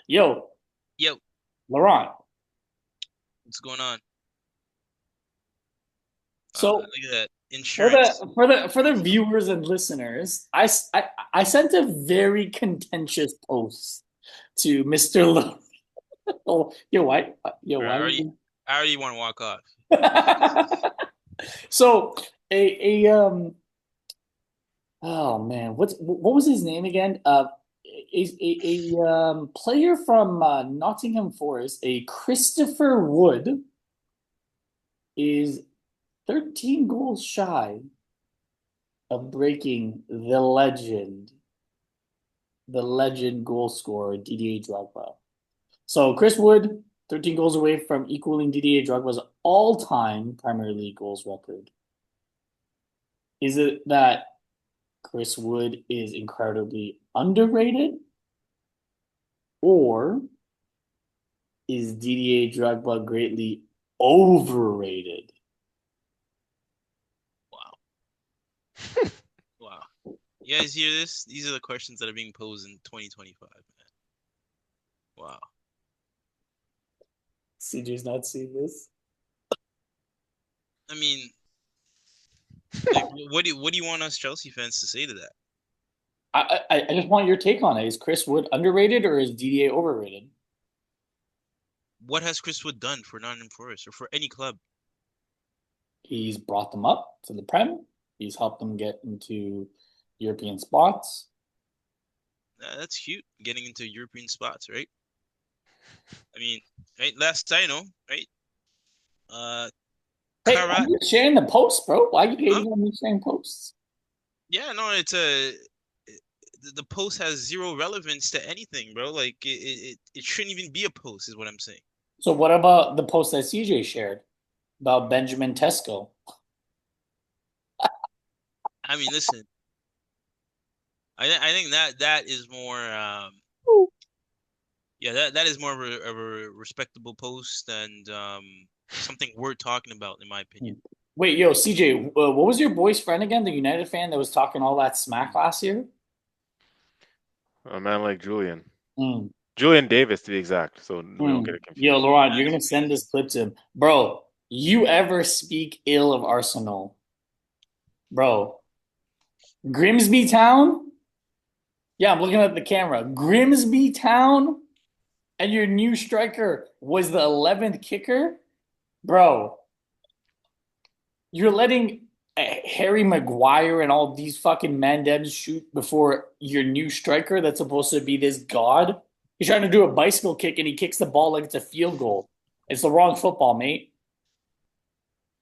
Yo, Yo, Laurent. what's going on? So Look at that. for Insurance. the viewers and listeners, I sent a very contentious post to Mr. Oh, Bro, why? I already want to walk off. So a oh man, what was his name again? A player from Nottingham Forest, a Christopher Wood, is 13 goals shy of breaking the legend goal scorer Didier Drogba. So Chris Wood, 13 goals away from equaling Didier Drogba's all-time Premier League goals record. Is it that Chris Wood is incredibly underrated, or is Didier Drogba greatly overrated? Wow. Wow. You guys hear this? These are the questions that are being posed in 2025, man. Wow. CJ's not seen this. I mean, like, what do you want us Chelsea fans to say to that? I just want your take on it. Is Chris Wood underrated or is Didier overrated? What has Chris Wood done for Nottingham Forest or for any club? He's brought them up to the Prem. He's helped them get into European spots. That's cute, getting into European spots, right? I mean, right? Last I know, right? Uh, Hey, I'm Kairat, just sharing the posts, bro. Why are you huh? hating on me sharing posts? Yeah, no, the post has zero relevance to anything, bro. Like it shouldn't even be a post, is what I'm saying. So what about the post that CJ shared about Benjamin Tesco? I mean, listen, I think that is more yeah, that is more of a respectable post and something worth talking about in my opinion. Wait, yo, CJ, what was your boy's friend again? The United fan that was talking all that smack last year? Mm. A man like Julian. Mm, Julian Davis, to be exact, so we don't get mm. it Yo, confused. Laurent, you're That's gonna send this crazy. clip to him, bro. You ever speak ill of Arsenal, bro? Grimsby Town? Yeah, I'm looking at the camera. Grimsby Town, and your new striker was the 11th kicker, bro. You're letting Harry Maguire and all these fucking mandems shoot before your new striker that's supposed to be this god. He's trying to do a bicycle kick and he kicks the ball like it's a field goal. It's the wrong football, mate.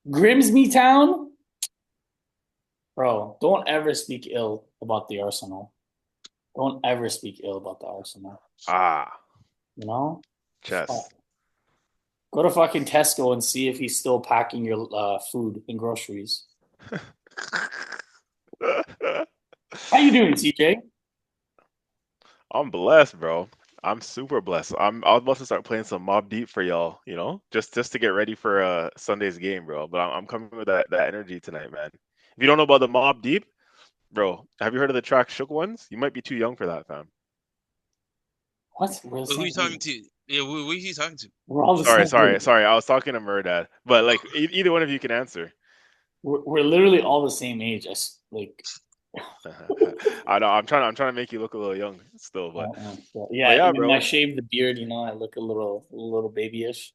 Grimsby Town, bro. Don't ever speak ill about the Arsenal. Don't ever speak ill about the Arsenal. Ah, You know, chess. fuck. Go to fucking Tesco and see if he's still packing your food and groceries. How you doing, CJ? I'm blessed, bro. I'm super blessed. I was about to start playing some Mob Deep for y'all, just to get ready for Sunday's game, bro. But I'm coming with that energy tonight, man. If you don't know about the Mob Deep, bro, have you heard of the track Shook Ones? You might be too young for that, fam. What? We're the Who are same you talking age. to? Yeah, who are you talking to? We're all the Sorry, same sorry, age. sorry. I was talking to Murdad, but like Oh, either one of you can answer. We're literally all the same age. Like, I know I'm trying to make you look a little young still, but yeah. yeah, When I bro. shave the beard, I look a little babyish.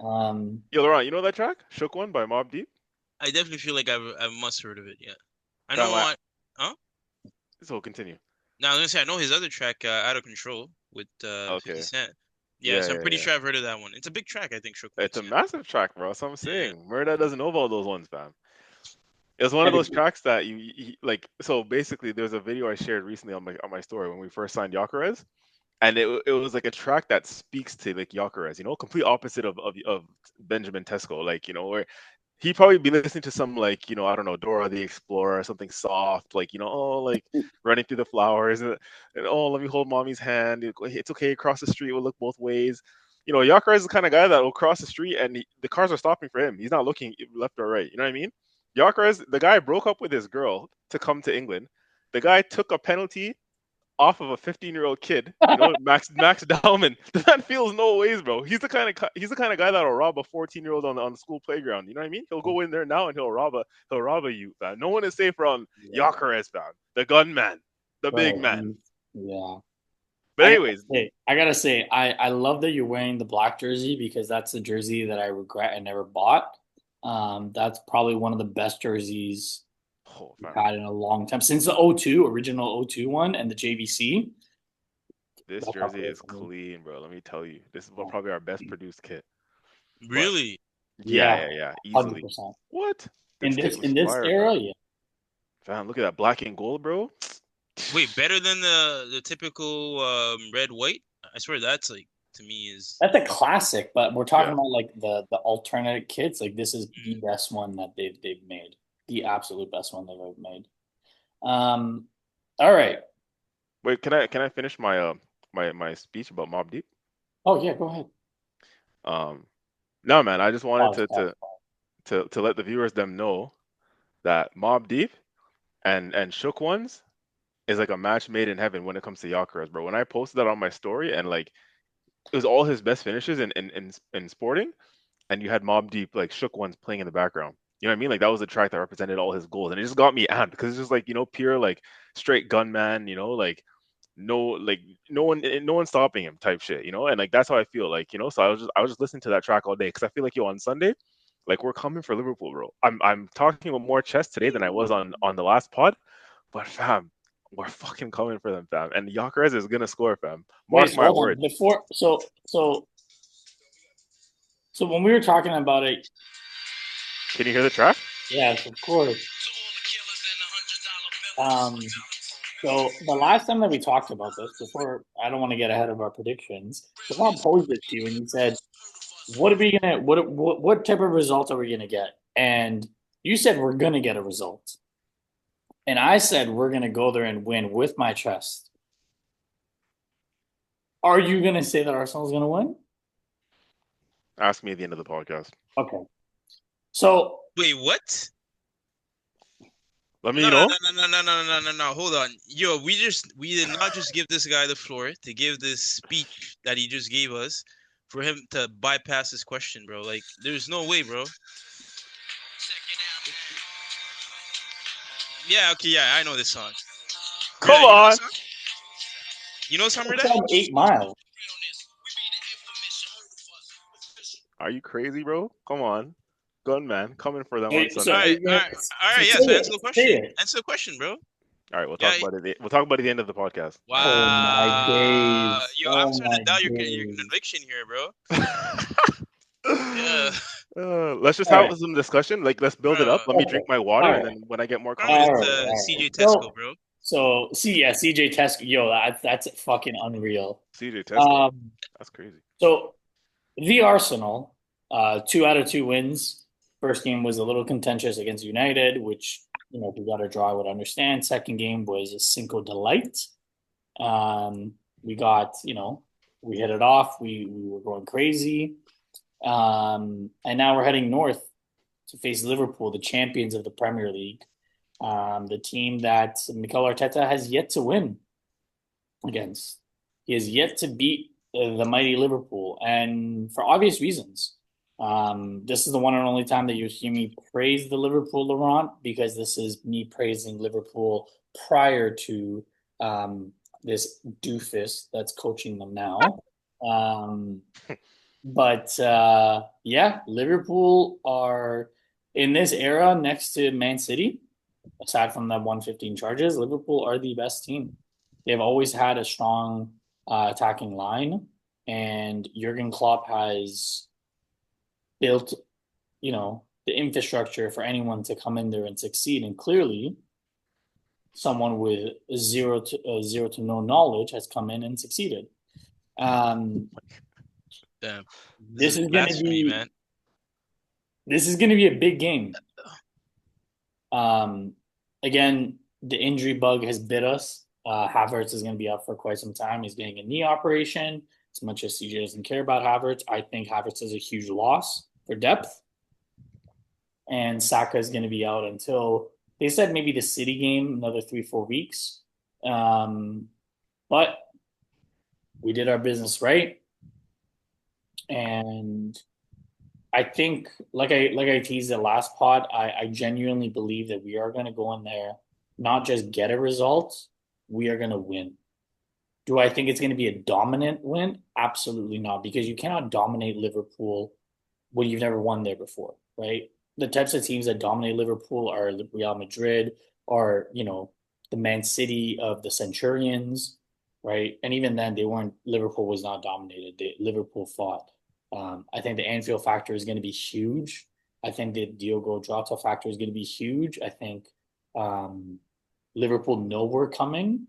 Um, Yo, Laurent, you know that track? Shook One by Mob Deep? I definitely feel like I must have heard of it. Yeah, I know. Fam, Huh? so continue. Now I was gonna say I know his other track, "Out of Control" with 50 Okay. Cent. Yeah, Yeah, so I'm yeah, pretty yeah. sure I've heard of that one. It's a big track, I think. Shook It's Ones. a massive track, bro. That's what I'm Yeah, saying. Murda doesn't know about those ones, fam. It was one of those and tracks that you like. So basically, there's a video I shared recently on my story when we first signed Yakarez, and it was like a track that speaks to like Yakarez, complete opposite of Benjamin Tesco, like where he probably be listening to some like I don't know, Dora the Explorer, something soft, like oh, like running through the flowers, and oh, let me hold mommy's hand. It's okay, cross the street. We'll look both ways. Yakarez is the kind of guy that will cross the street and the cars are stopping for him. He's not looking left or right. You know what I mean? Yakarez, the guy broke up with his girl to come to England. The guy took a penalty off of a 15-year-old kid. Max Dallman. The man feels no ways, bro. He's the kind of guy that'll rob a 14-year-old on the school playground. You know what I mean? He'll go in there now and he'll rob a youth, man. No one is safe from Yeah, Gyökeres, man. The gunman, the big bro. man. Yeah. But anyways, I gotta say, I love that you're wearing the black jersey because that's the jersey that I regret I never bought. That's probably one of the best jerseys oh we've man, had in a long time since the '02 original '02 one and the JVC. this That's up jersey there is for me. clean, bro. Let me tell you, this is probably our best produced kit. But Really? yeah, Yeah, yeah, yeah, hundred easily. percent. What? In This kit this was in this fire, era, fam. yeah, Fam, look at that black and gold, bro. Wait, better than the typical red white? I swear that's like to me is that's a classic. But we're talking Yeah. about like the alternate kits. Like this is the best one that they've made. The absolute best one they've ever made. Um, all right. Wait, can I finish my speech about Mob Deep? Oh yeah, go ahead. Um, no, man, I just wanted Pause, to pause, to pause. to to let the viewers them know that Mob Deep and Shook Ones is like a match made in heaven when it comes to Gyökeres, bro. When I posted that on my story and like it was all his best finishes in sporting, and you had Mob Deep like Shook Ones playing in the background. You know what I mean? Like that was the track that represented all his goals, and it just got me amped because it's just like pure like straight gunman. Like no one stopping him type shit. And like that's how I feel. Like so I was just listening to that track all day because I feel like on Sunday, like we're coming for Liverpool, bro. I'm talking about more chess today than I was on the last pod, but fam. We're fucking coming for them, fam. And Gyökeres is gonna score, fam. Wait, Mark so my hold on. words. Before, so when we were talking about it, Can you hear the track? yes, of course. Um, so the last time that we talked about this, before I don't want to get ahead of our predictions, someone posed it to you and you said, "What are we gonna? What type of result are we gonna get?" And you said we're gonna get a result, and I said we're gonna go there and win with my chest. Are you gonna say that Arsenal's gonna win? Ask me at the end of the podcast. Okay. So wait, what? Let me No, no, know. no, no, no, no, no, no, no, no. Hold on. Yo, we did not just give this guy the floor to give this speech that he just gave us for him to bypass this question, bro. Like, there's no way, bro. Yeah, okay, yeah, I know this song. Come Rida, you know on. this song? You know this song, it's Rida? from 8 Mile. Are you crazy, bro? Come on. Gunman coming for them on Wait, so All Sunday. are right, you all gonna right, all so right. say Yes, it? answer the Say question. it. Answer the question, bro. All right, we'll Yeah. talk about it. We'll talk about it at the end of the podcast. Oh my Wow. days. Yo, I'm Oh starting to my doubt your days. conviction here, bro. Yeah, Let's just All have right. some discussion. Like, let's build it up. bro. Let me drink Okay. my water, All and right. then when I get more Calm this All confidence, right. All right. CJ Tesco, So bro. yeah, CJ Tesco, yo, that's fucking unreal. CJ Tesco. Um, That's crazy. so the Arsenal, 2 out of 2 wins. First game was a little contentious against United, which if you got a draw, I would understand. Second game was a Cinco Delight. We got, we hit it off. We were going crazy. And now we're heading north to face Liverpool, the champions of the Premier League. The team that Mikel Arteta has yet to win against. He has yet to beat the mighty Liverpool, and for obvious reasons. This is the one and only time that you hear me praise the Liverpool, Laurent, because this is me praising Liverpool prior to this doofus that's coaching them now. Um, but yeah, Liverpool are in this era next to Man City, aside from the 115 charges, Liverpool are the best team. They've always had a strong attacking line, and Jurgen Klopp has built, the infrastructure for anyone to come in there and succeed. And clearly, someone with zero to no knowledge has come in and succeeded. Um, Damn, this this is is going to blasphemy, be man. this is going to be a big game. Um, Again, the injury bug has bit us. Havertz is going to be out for quite some time. He's getting a knee operation. As much as CJ doesn't care about Havertz, I think Havertz is a huge loss for depth. And Saka is going to be out until they said maybe the City game, another 3-4 weeks. Um, But we did our business right, and I think, like I teased the last pod, I genuinely believe that we are going to go in there, not just get a result, we are going to win. Do I think it's going to be a dominant win? Absolutely not, because you cannot dominate Liverpool when you've never won there before, right? The types of teams that dominate Liverpool are Real Madrid, or the Man City of the Centurions, right? And even then, they weren't. Liverpool was not dominated. Liverpool fought. I think the Anfield factor is going to be huge. I think the Diogo Jota factor is going to be huge. I think um, Liverpool know we're coming,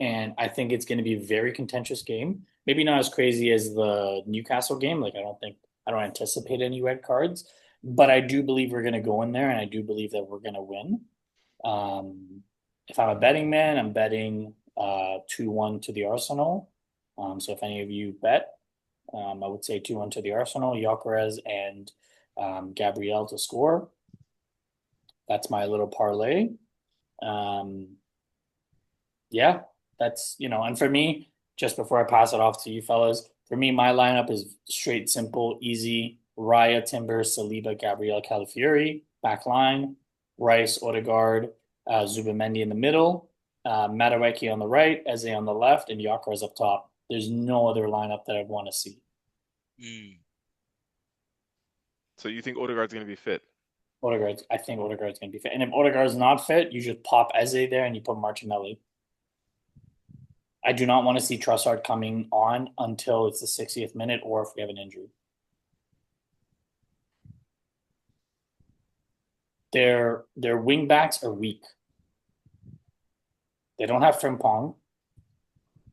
and I think it's going to be a very contentious game. Maybe not as crazy as the Newcastle game. Like I don't anticipate any red cards, but I do believe we're going to go in there, and I do believe that we're going to win. If I'm a betting man, I'm betting 2-1 to the Arsenal. So if any of you bet, I would say 2-1 to the Arsenal, Gyökeres and Gabriel to score. That's my little parlay. Yeah, that's, and for me, just before I pass it off to you fellas, for me, my lineup is straight, simple, easy. Raya, Timber, Saliba, Gabriel, Calafiori, back line, Rice, Odegaard, Zubamendi in the middle, Madueke on the right, Eze on the left, and Gyökeres up top. There's no other lineup that I'd want to see. So you think Odegaard's going to be fit? I think Odegaard's going to be fit. And if Odegaard's not fit, you just pop Eze there and you put Martinelli. I do not want to see Trossard coming on until it's the 60th minute or if we have an injury. Their wing backs are weak. They don't have Frimpong.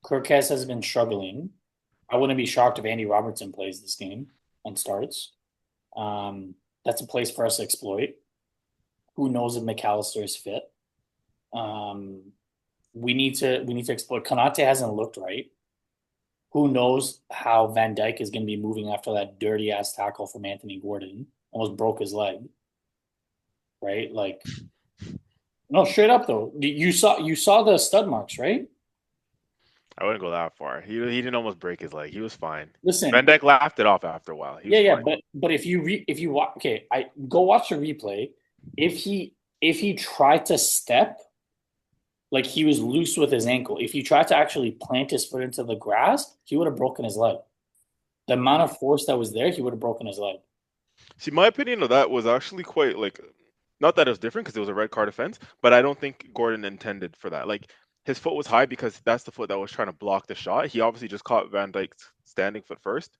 Kirkes has been struggling. I wouldn't be shocked if Andy Robertson plays this game and starts. That's a place for us to exploit. Who knows if McAllister is fit? We need to exploit. Konate hasn't looked right. Who knows how Van Dijk is going to be moving after that dirty ass tackle from Anthony Gordon? Almost broke his leg. Right? Like, no, straight up though. You saw the stud marks, right? I wouldn't go that far. He didn't almost break his leg. He was fine. Listen, Van Dijk laughed it off after a while. But if you watch, okay, I go watch the replay. If he tried to step, like he was loose with his ankle. If he tried to actually plant his foot into the grass, he would have broken his leg. The amount of force that was there, he would have broken his leg. See, my opinion of that was actually quite not that it was different because it was a red card offense, but I don't think Gordon intended for that. Like his foot was high because that's the foot that was trying to block the shot. He obviously just caught Van Dijk's standing foot first.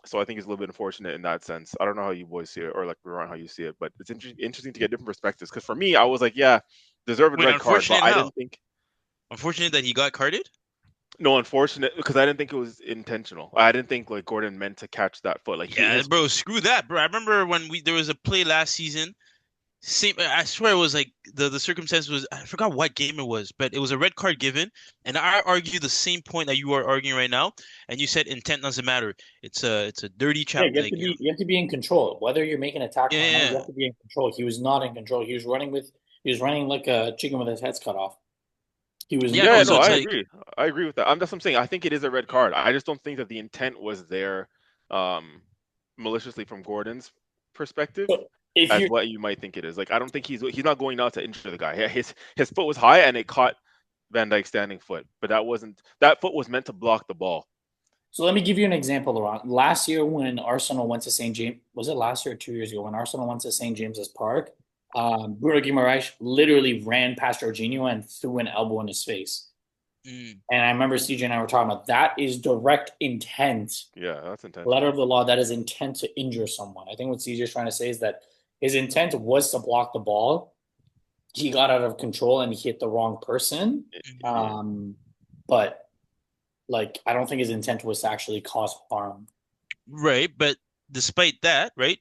So I think it's a little bit unfortunate in that sense. I don't know how you boys see it or around how you see it, but it's interesting to get different perspectives. Because for me, I was like, yeah, deserved red card, but I didn't think. Unfortunate that he got carded? No, unfortunate because I didn't think it was intentional. I didn't think like Gordon meant to catch that foot. Like, bro, screw that, bro. I remember when there was a play last season. Same, I swear it was like the circumstance was, I forgot what game it was, but it was a red card given, and I argue the same point that you are arguing right now, and you said intent doesn't matter. It's a dirty chap. Yeah, you have to be in control. Whether you're making a tackle or not, you have to be in control. He was not in control. He was running like a chicken with his head cut off. He was I agree. I agree with that. That's what I'm saying. I think it is a red card. I just don't think that the intent was there maliciously from Gordon's perspective. As what you might think it is. Like I don't think he's not going out to injure the guy. His foot was high and it caught Van Dijk's standing foot, but that foot was meant to block the ball. So let me give you an example, Laurent. Last year when Arsenal went to St. James, was it last year or 2 years ago when Arsenal went to St. James's Park? Bruno Guimaraes literally ran past Jorginho and threw an elbow in his face. And I remember CJ and I were talking about that is direct intent. Yeah, that's intent. Letter of the law, that is intent to injure someone. I think what CJ is trying to say is that his intent was to block the ball. He got out of control and he hit the wrong person. But like, I don't think his intent was to actually cause harm. Right, but despite that, right,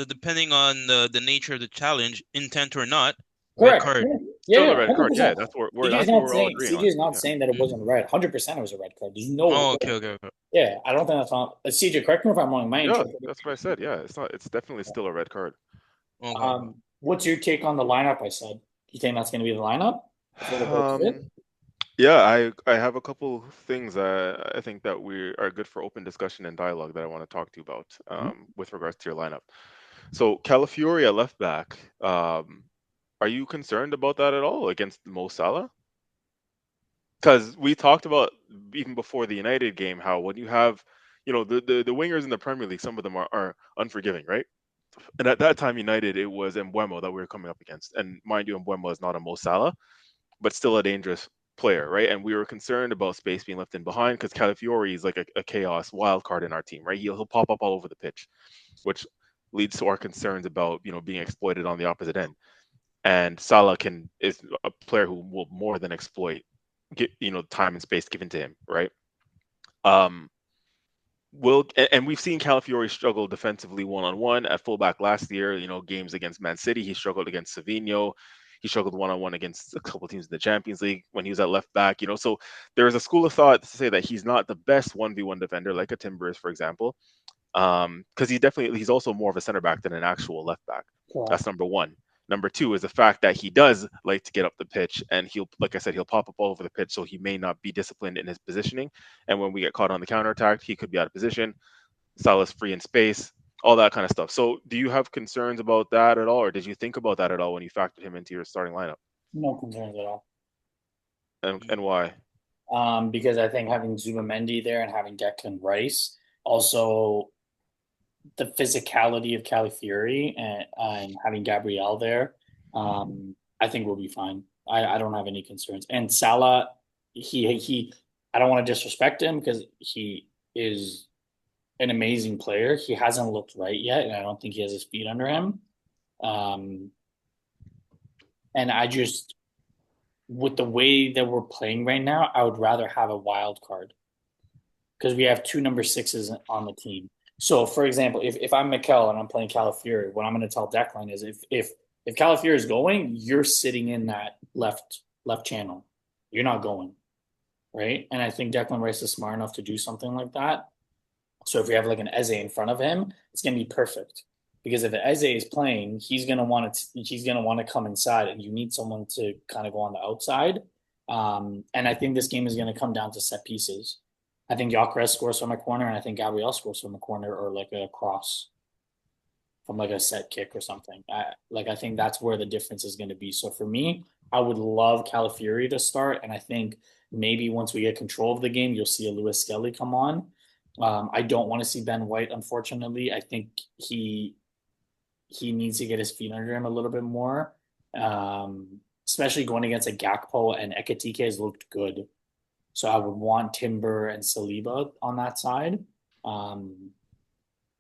depending on the nature of the challenge, intent or not, correct. Red card. Yeah, still a red card. Yeah, that's what we're all agreeing on. CJ is not saying that it wasn't red. 100% it was a red card. There's no. Oh, okay. Yeah, I don't think that's not. CJ, correct me if I'm wrong. That's what I said. Yeah, it's not. It's definitely still a red card. What's your take on the lineup? I said. Do you think that's going to be the lineup? Yeah, I have a couple things I think that we are good for open discussion and dialogue that I want to talk to you about with regards to your lineup. So Calafiori at left back, are you concerned about that at all against Mo Salah? Because we talked about even before the United game how when you have, the wingers in the Premier League, some of them are unforgiving, right? And at that time, United, it was Mbeumo that we were coming up against. And mind you, Mbeumo is not a Mo Salah, but still a dangerous player, right? And we were concerned about space being left in behind because Calafiori is like a chaos wild card in our team, right? He'll pop up all over the pitch, which leads to our concerns about being exploited on the opposite end. And Salah is a player who will more than exploit get time and space given to him, right? Um, will and we've seen Calafiori struggle defensively one-on-one at fullback last year. Games against Man City, he struggled against Savinho. He struggled one-on-one against a couple teams in the Champions League when he was at left back. So there is a school of thought to say that he's not the best 1v1 defender like a Timber is, for example. Because he's also more of a center back than an actual left back. Correct. That's number one. Number two is the fact that he does like to get up the pitch, and like I said, he'll pop up all over the pitch, so he may not be disciplined in his positioning. And when we get caught on the counterattack, he could be out of position. Salah's free in space, all that kind of stuff. So, do you have concerns about that at all, or did you think about that at all when you factored him into your starting lineup? No concerns at all. And why? Because I think having Zubamendi there and having Declan Rice, also the physicality of Calafiori and having Gabriel there, I think we'll be fine. I don't have any concerns. And Salah, he I don't want to disrespect him because he is an amazing player. He hasn't looked right yet, and I don't think he has his feet under him. Um, and I just, with the way that we're playing right now, I would rather have a wild card because we have two number sixes on the team. So, for example, if I'm Mikel and I'm playing Calafiori, what I'm going to tell Declan is if Calafiori is going, you're sitting in that left channel. You're not going, right? And I think Declan Rice is smart enough to do something like that. So if we have like an Eze in front of him, it's going to be perfect because if Eze is playing, he's going to want to come inside, and you need someone to kind of go on the outside. And I think this game is going to come down to set pieces. I think Gyökeres scores from a corner, and I think Gabriel scores from a corner or like a cross from like a set kick or something. I think that's where the difference is going to be. So for me, I would love Calafiori to start, and I think maybe once we get control of the game, you'll see a Lewis Skelly come on. I don't want to see Ben White, unfortunately. I think he needs to get his feet under him a little bit more. Especially going against a Gakpo and Ekatike has looked good. So I would want Timber and Saliba on that side. Um,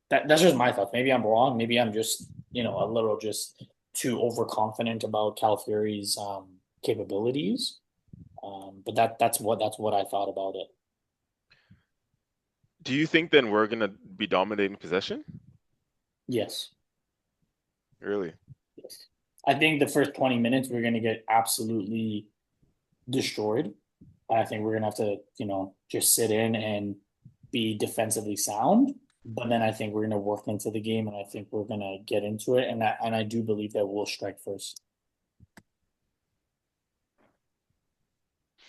that's just my thoughts. Maybe I'm wrong. Maybe I'm just a little just too overconfident about Calafiori's capabilities. But that's what I thought about it. Do you think then we're gonna be dominating possession? Yes. Really? Yes. I think the first 20 minutes we're going to get absolutely destroyed. I think we're going to have to, just sit in and be defensively sound. But then I think we're going to work into the game, and I think we're going to get into it. And I do believe that we'll strike first.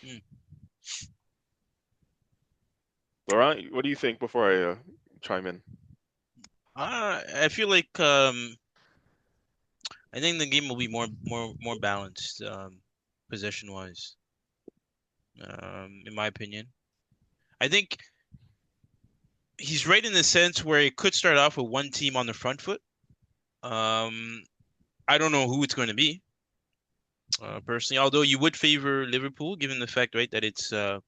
Mm. Laurent, what do you think before I chime in? I feel like I think the game will be more balanced possession wise. In my opinion, I think he's right in the sense where it could start off with one team on the front foot. Um, I don't know who it's going to be, personally. Although you would favor Liverpool, given the fact, right, that it's at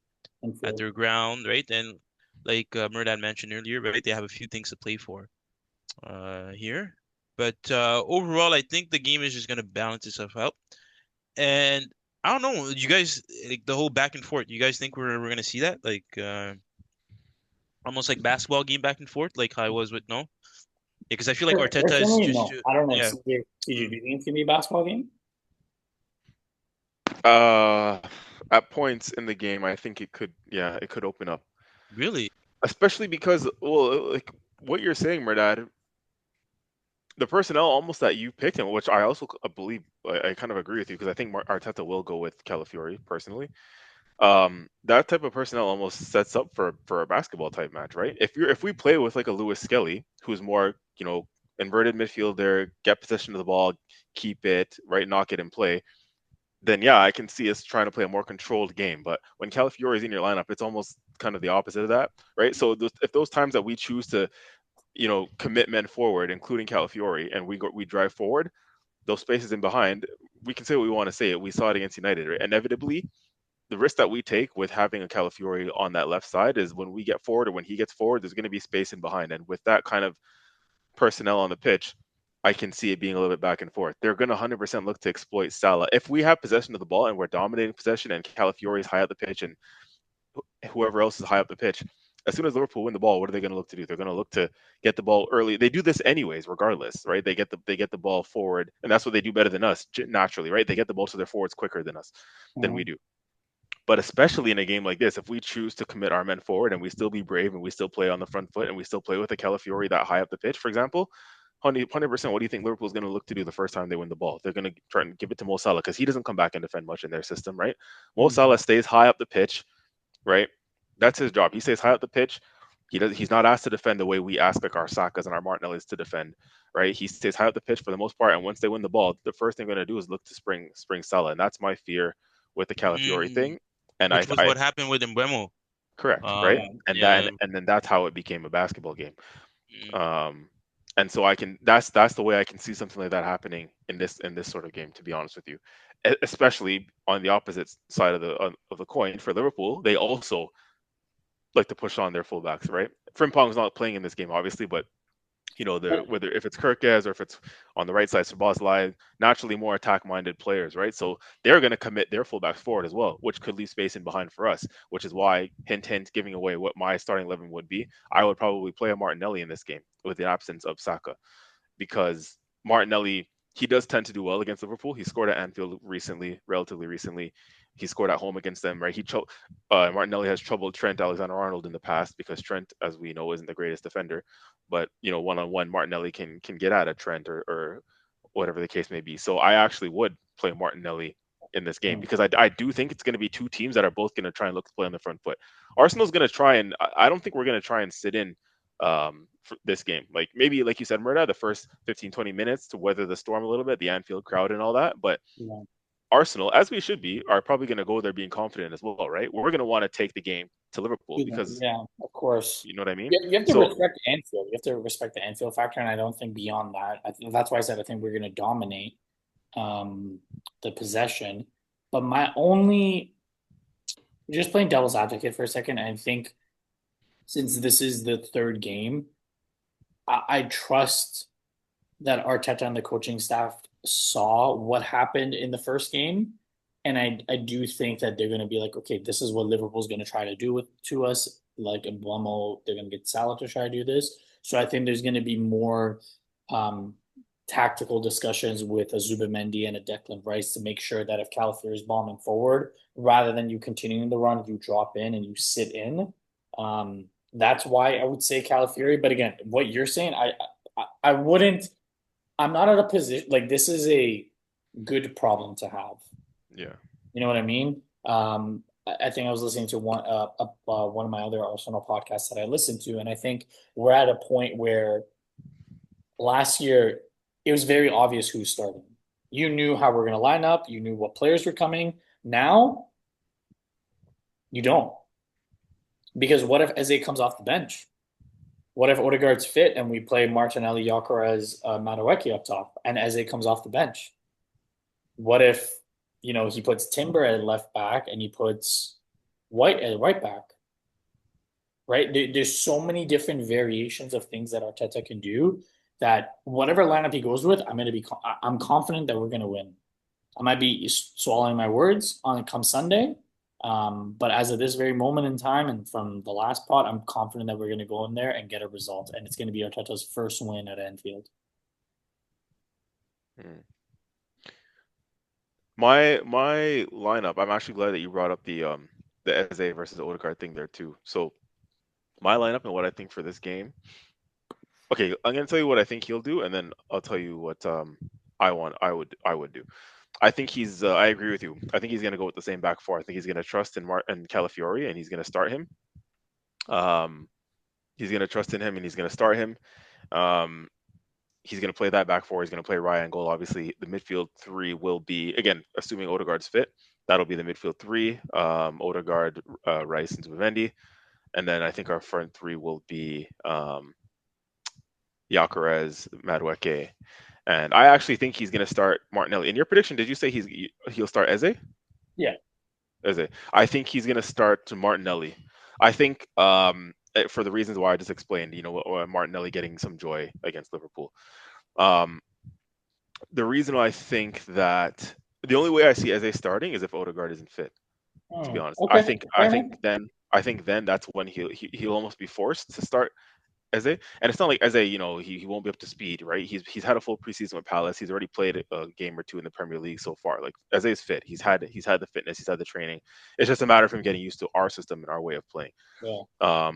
their ground, right, and like Murad mentioned earlier, right, they have a few things to play for here. But overall, I think the game is just going to balance itself out. And I don't know, you guys, like the whole back and forth. You guys think we're going to see that, like almost like basketball game back and forth, like how I was with no? Because I feel like Arteta is Personally, just no. I don't know. yeah. CJ, do you think it's going to be a basketball game? Uh, at points in the game, I think it could open up, Really? especially because, well, like what you're saying, Merdad, the personnel almost that you picked him, which I also believe, I kind of agree with you because I think Arteta will go with Calafiori personally. That type of personnel almost sets up for a basketball type match, right? If we play with like a Lewis Skelly, who's more, inverted midfielder, get possession of the ball, keep it, right, knock it and play, then yeah, I can see us trying to play a more controlled game. But when Calafiore is in your lineup, it's almost kind of the opposite of that, right? So if those times that we choose to, commit men forward, including Calafiore, and we drive forward, those spaces in behind, we can say what we want to say. We saw it against United, right? Inevitably, the risk that we take with having a Calafiore on that left side is when we get forward or when he gets forward, there's going to be space in behind. And with that kind of personnel on the pitch, I can see it being a little bit back and forth. They're going to 100% look to exploit Salah. If we have possession of the ball and we're dominating possession and Calafiore is high up the pitch and whoever else is high up the pitch, as soon as Liverpool win the ball, what are they going to look to do? They're going to look to get the ball early. They do this anyways, regardless, right? They get the ball forward, and that's what they do better than us naturally, right? They get the ball to their forwards quicker than we Mhm. do. But especially in a game like this, if we choose to commit our men forward and we still be brave and we still play on the front foot and we still play with a Calafiore that high up the pitch, for example, 100%, what do you think Liverpool's going to look to do the first time they win the ball? They're going to try and give it to Mo Salah because he doesn't come back and defend much in their system, right? Mo Mhm. Salah stays high up the pitch, right? That's his job. He stays high up the pitch. He's not asked to defend the way we ask like our Sakas and our Martinellis to defend, right? He stays high up the pitch for the most part, and once they win the ball, the first thing they're going to do is look to spring Salah, and that's my fear with the Calafiore Mm, thing. And which was I what happened with Mbeumo. correct, right? Um, And that yeah. and then that's how it became a basketball game. Mm, Um, and so I can that's the way I can see something like that happening in this sort of game. To be honest with you, especially on the opposite side of the coin for Liverpool, they also like to push on their fullbacks, right? Frimpong's not playing in this game, obviously, but the whether if it's Kirkez or if it's on the right side, Szoboszlai, naturally more attack-minded players, right? So they're going to commit their fullbacks forward as well, which could leave space in behind for us, which is why, hint, hint, giving away what my starting 11 would be. I would probably play a Martinelli in this game with the absence of Saka because Martinelli, he does tend to do well against Liverpool. He scored at Anfield recently, relatively recently. He scored at home against them, right? Martinelli has troubled Trent Alexander-Arnold in the past because Trent, as we know, isn't the greatest defender. But one on one, Martinelli can get at a Trent or whatever the case may be. So I actually would play Martinelli in this game Mhm. because I do think it's going to be two teams that are both going to try and look to play on the front foot. Arsenal's going to try and I don't think we're going to try and sit in for this game. Like maybe, like you said, Murda, the first 15, 20 minutes to weather the storm a little bit, the Anfield crowd and all that. But Yeah. Arsenal, as we should be, are probably going to go there being confident as well, right? We're going to want to take the game to Liverpool because Yeah, of course. you know what I mean. You have to So respect Anfield. You have to respect the Anfield factor, and I don't think beyond that. That's why I said I think we're going to dominate um, the possession. But my only, just playing devil's advocate for a second, I think since this is the third game, I trust that Arteta and the coaching staff saw what happened in the first game. And I do think that they're going to be like, okay, this is what Liverpool's going to try to do to us. Like Mbeumo, they're going to get Salah to try to do this. So I think there's going to be more um, tactical discussions with a Zubimendi and a Declan Rice to make sure that if Calafiori is bombing forward, rather than you continuing the run, you drop in and you sit in. That's why I would say Calafiori. But again, what you're saying, I wouldn't. I'm not at a position like this is a good problem to have. yeah, You know what I mean? I think I was listening to one of my other Arsenal podcasts that I listened to, and I think we're at a point where last year it was very obvious who's starting. You knew how we're going to line up. You knew what players were coming. Now you don't, because what if Eze comes off the bench? What if Odegaard's fit and we play Martinelli, Gyökeres, Madueke up top, and Eze comes off the bench? What if, he puts Timber at left back and he puts White at right back, right? There's so many different variations of things that Arteta can do that whatever lineup he goes with, I'm confident that we're going to win. I might be swallowing my words on come Sunday. But as of this very moment in time and from the last pot, I'm confident that we're going to go in there and get a result. And it's going to be Arteta's first win at Anfield. hmm. My lineup. I'm actually glad that you brought up the Eze versus Odegaard thing there too. So my lineup and what I think for this game. Okay, I'm gonna tell you what I think he'll do, and then I'll tell you what I would do. I think he's. I agree with you. I think he's going to go with the same back four. I think he's going to trust in Martin Calafiori, and he's going to start him. Um, he's going to trust in him, and he's going to start him. Um, he's going to play that back four. He's going to play Raya and goal. Obviously, the midfield three will be, again, assuming Odegaard's fit. That'll be the midfield three. Odegaard, Rice, and Zubimendi, and then I think our front three will be Gyökeres, Madueke, and I actually think he's going to start Martinelli. In your prediction, did you say he'll start Eze? Yeah. Eze. I think he's going to start Martinelli. I think for the reasons why I just explained, Martinelli getting some joy against Liverpool. Um, the reason why I think that the only way I see Eze starting is if Odegaard isn't fit. To be honest, I Okay. think Fair I enough. think then I think then that's when he'll almost be forced to start Eze. And it's not like Eze, he won't be up to speed, right? He's had a full preseason with Palace. He's already played a game or two in the Premier League so far. Like Eze is fit. He's had the fitness. He's had the training. It's just a matter of him getting used to our system and our way of playing. Yeah.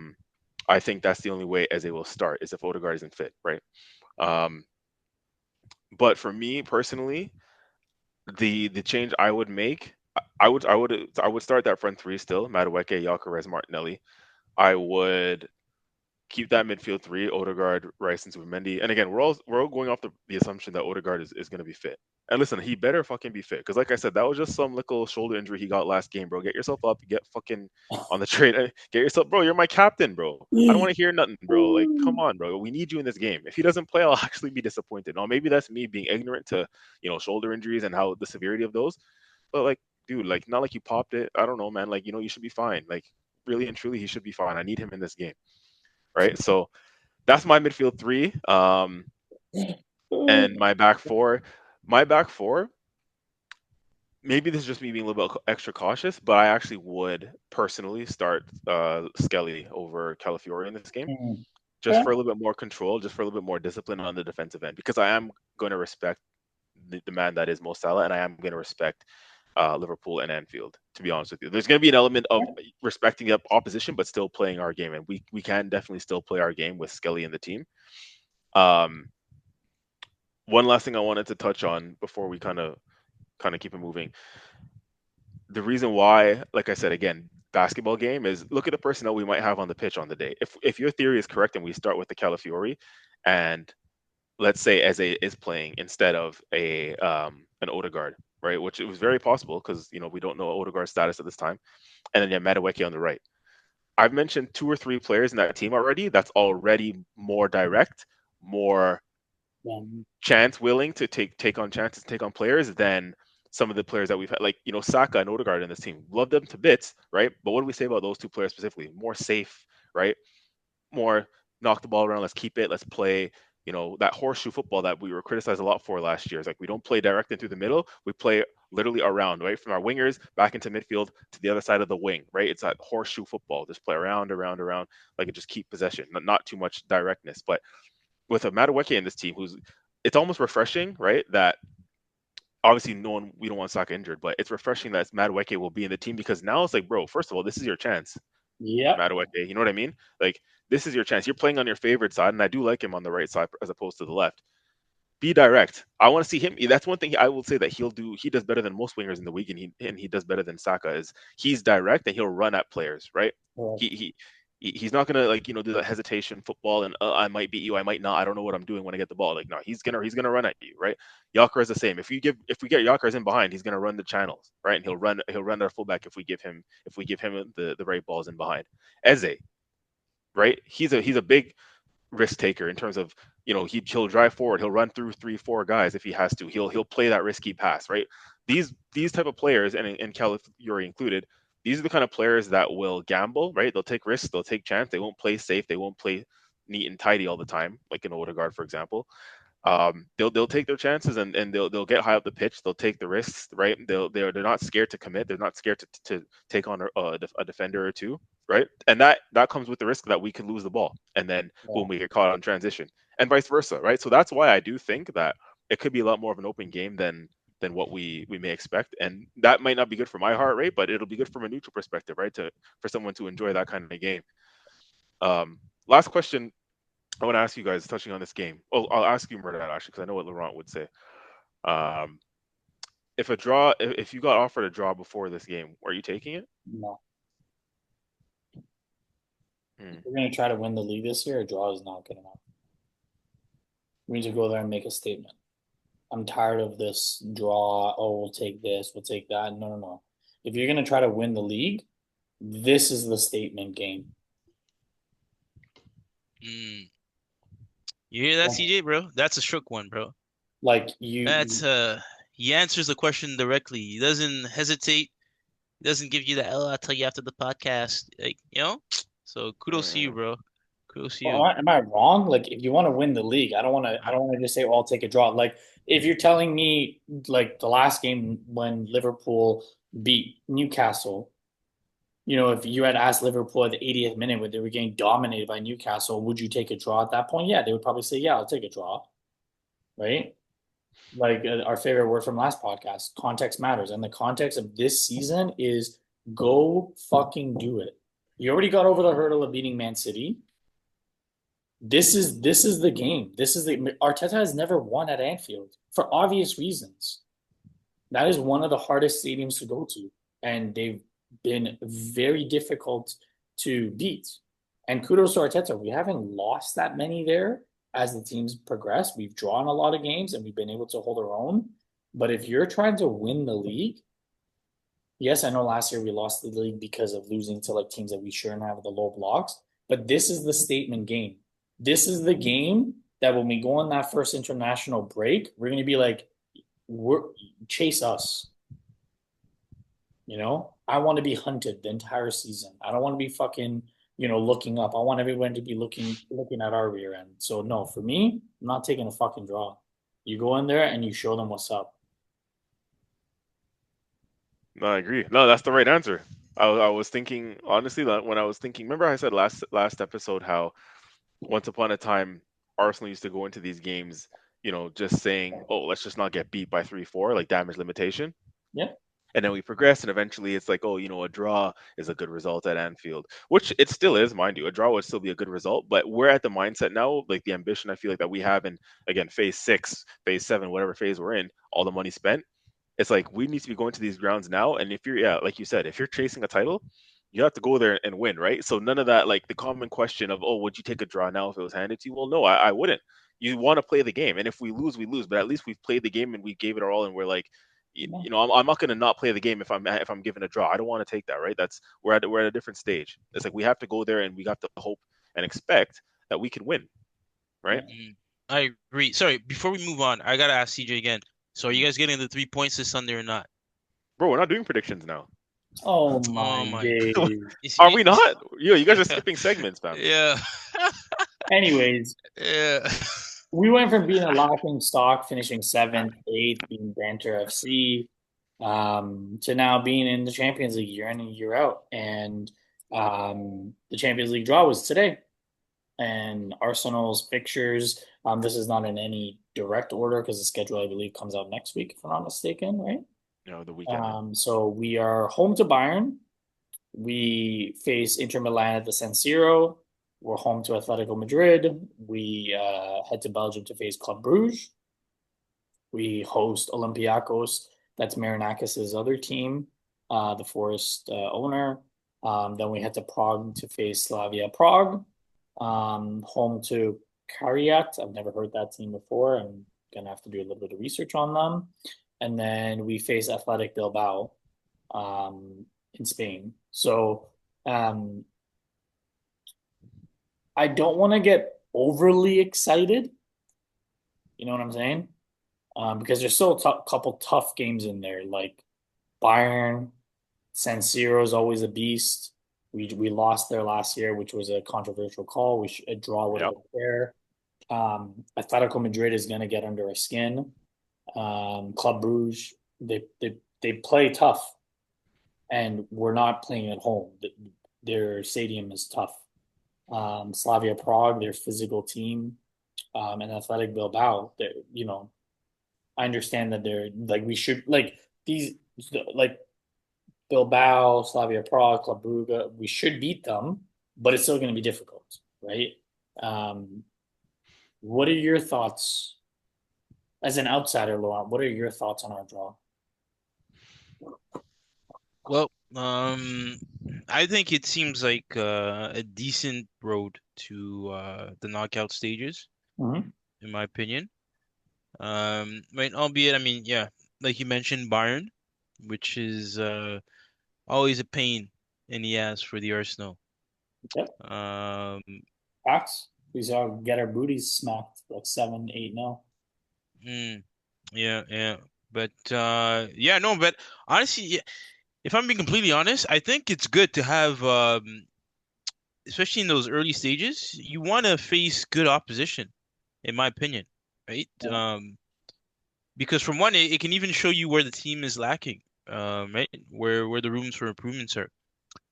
I think that's the only way Eze will start is if Odegaard isn't fit, right? Um, but for me personally, the change I would make, I would start that front three still: Madueke, Gyökeres, Martinelli. I would keep that midfield three: Odegaard, Rice, and Zubimendi. And again, we're all going off the assumption that Odegaard is going to be fit. And listen, he better fucking be fit because, like I said, that was just some little shoulder injury he got last game, bro. Get yourself up, get fucking on the train, get yourself, bro. You're my captain, bro. I don't want to hear nothing, bro. Like, come on, bro. We need you in this game. If he doesn't play, I'll actually be disappointed. Now, maybe that's me being ignorant to shoulder injuries and how the severity of those. But like, dude, like, not like you popped it. I don't know, man. Like, you should be fine. Like, really and truly, he should be fine. I need him in this game, right? So that's my midfield three. And my back four. My back four, maybe this is just me being a little bit extra cautious, but I actually would personally start Skelly over Calafiori in this game, just Okay. for a little bit more control, just for a little bit more discipline on the defensive end, because I am going to respect the man that is Mo Salah, and I am going to respect Liverpool and Anfield. To be honest with you, there's going to be an element of respecting the opposition, but still playing our game, and we can definitely still play our game with Skelly in the team. Um, one last thing I wanted to touch on before we kind of keep it moving. The reason why, like I said again, basketball game is look at the personnel we might have on the pitch on the day. If your theory is correct and we start with the Calafiori, and let's say Eze is playing instead of an Odegaard, right? Which it was very possible because we don't know Odegaard's status at this time, and then you have Madueke on the right. I've mentioned two or three players in that team already. That's already more direct, more chance willing to take on chances, take on players than some of the players that we've had, like Saka and Odegaard in this team. Love them to bits, right? But what do we say about those two players specifically? More safe, right? More knock the ball around. Let's keep it. Let's play. That horseshoe football that we were criticized a lot for last year. Is like we don't play direct into the middle. We play literally around, right? From our wingers back into midfield to the other side of the wing, right? It's that horseshoe football. Just play around, around, around, like it just keep possession. Not too much directness, but with a Madueke in this team, it's almost refreshing, right? That obviously we don't want Saka injured, but it's refreshing that Madueke will be in the team because now it's like, bro, first of all, this is your chance, Yep. Madueke. You know what I mean? Like, this is your chance. You're playing on your favorite side, and I do like him on the right side as opposed to the left. Be direct. I want to see him. That's one thing I will say that he'll do. He does better than most wingers in the league, and he does better than Saka. Is he's direct and he'll run at players, right? He he he's not gonna do that hesitation football and I might beat you, I might not. I don't know what I'm doing when I get the ball. Like no, he's gonna run at you, right? Yaka is the same. If we get Yaka in behind, he's gonna run the channels, right? And he'll run our fullback if we give him the right balls in behind. Eze, right? He's a big risk taker in terms of he'll drive forward, he'll run through 3-4 guys if he has to, he'll play that risky pass, right? These type of players, and Calafiori included, these are the kind of players that will gamble, right? They'll take risks, they'll take chance, they won't play safe, they won't play neat and tidy all the time, like an Odegaard, for example. They'll take their chances and they'll get high up the pitch. They'll take the risks, right? They're not scared to commit. They're not scared to take on a defender or two, right? And that comes with the risk that we could lose the ball, and then when we get caught on transition, and vice versa, right? So that's why I do think that it could be a lot more of an open game than what we may expect, and that might not be good for my heart rate, but it'll be good from a neutral perspective, right? For someone to enjoy that kind of game. Last question I want to ask you guys, touching on this game. Well, I'll ask you, Murad, actually, because I know what Laurent would say. Um, if you got offered a draw before this game, are you taking it? No. If Hmm. we're gonna try to win the league this year, a draw is not good enough. We need to go there and make a statement. I'm tired of this draw. Oh, we'll take this, we'll take that. No, no, no. If you're gonna try to win the league, this is the statement game. Mm. You hear that, CJ, bro? That's a shook one, bro. Like That's he answers the question directly. He doesn't hesitate. He doesn't give you the L. I'll tell you after the podcast. Like, you know? So kudos to you, Hmm. bro. Kudos to well, you. am I wrong? Like, if you want to win the league, I don't want to. I don't want to just say, "Oh, I'll take a draw." Like, if you're telling me, like the last game when Liverpool beat Newcastle, if you had asked Liverpool at the 80th minute when they were getting dominated by Newcastle, would you take a draw at that point? Yeah, they would probably say, "Yeah, I'll take a draw." Right? Like our favorite word from last podcast, context matters, and the context of this season is go fucking do it. You already got over the hurdle of beating Man City. This is the game. This is the Arteta has never won at Anfield for obvious reasons. That is one of the hardest stadiums to go to, and they've been very difficult to beat. And kudos to Arteta, we haven't lost that many there as the teams progress. We've drawn a lot of games and we've been able to hold our own. But if you're trying to win the league, yes, I know last year we lost the league because of losing to like teams that we shouldn't have the low blocks. But this is the statement game. This is the game that when we go on that first international break, we're gonna be like, we're chase us. I want to be hunted the entire season. I don't want to be fucking, looking up. I want everyone to be looking at our rear end. So no, for me, I'm not taking a fucking draw. You go in there and you show them what's up. No, I agree. No, that's the right answer. I was thinking honestly that when I was thinking, remember I said last episode how once upon a time Arsenal used to go into these games, just saying, "Oh, let's just not get beat by 3-4, like damage limitation." Yep. And then we progress, and eventually it's like, oh, a draw is a good result at Anfield, which it still is, mind you. A draw would still be a good result, but we're at the mindset now, like the ambition I feel like that we have in, again, phase 6, phase 7, whatever phase we're in, all the money spent. It's like we need to be going to these grounds now. And if you're, yeah, like you said, if you're chasing a title, you have to go there and win, right? So none of that, like the common question of, oh, would you take a draw now if it was handed to you? Well, no, I wouldn't. You want to play the game, and if we lose, we lose. But at least we've played the game and we gave it our all, and we're like, I'm not going to not play the game if I'm given a draw. I don't want to take that, right? That's we're at a different stage. It's like we have to go there and we have to hope and expect that we can win, right? Yeah. Mm. I agree. Sorry, before we move on, I gotta ask CJ again. So are you Mhm. guys getting the 3 points this Sunday or not? Bro, we're not doing predictions now. Oh Oh my my God. days. You see, Are we not? You guys are skipping segments, fam. yeah. Anyways, Yeah. we went from being a laughing stock, finishing seventh, eighth, being Banter FC, to now being in the Champions League year in and year out. And the Champions League draw was today. And Arsenal's fixtures, this is not in any direct order because the schedule, I believe, comes out next week, if I'm not mistaken, right? The weekend. Yeah. So we are home to Bayern. We face Inter Milan at the San Siro. We're home to Atletico Madrid. We head to Belgium to face Club Brugge. We host Olympiacos. That's Marinakis' other team, the Forest owner. Then we head to Prague to face Slavia Prague. Home to Kairat. I've never heard that team before. I'm gonna have to do a little bit of research on them. And then we face Athletic Bilbao in Spain. So I don't want to get overly excited. You know what I'm saying? Because there's still a couple tough games in there, like Bayern, San Siro is always a beast. We lost there last year, which was a controversial call. A draw would have Yep. been fair. Atletico Madrid is going to get under our skin. Club Brugge, they play tough, and we're not playing at home. Their stadium is tough. Slavia Prague, their physical team, and Athletic Bilbao. I understand that they're like we should like these like Bilbao, Slavia Prague, Club Brugge. We should beat them, but it's still going to be difficult, right? Um, what are your thoughts as an outsider, Laurent? What are your thoughts on our draw? Well, I think it seems like a decent road to the knockout stages, Hmm. in my opinion. Right, albeit, I mean, yeah, like you mentioned, Bayern, which is always a pain in the ass for the Arsenal. Yep. Um, Facts. We saw get our booties smacked like 7-8-0. mm, yeah, yeah, but yeah, no, but honestly, yeah, if I'm being completely honest, I think it's good to have, especially in those early stages, you want to face good opposition, in my opinion, right? Yeah. Because from one, it can even show you where the team is lacking, right? Where the rooms for improvements are,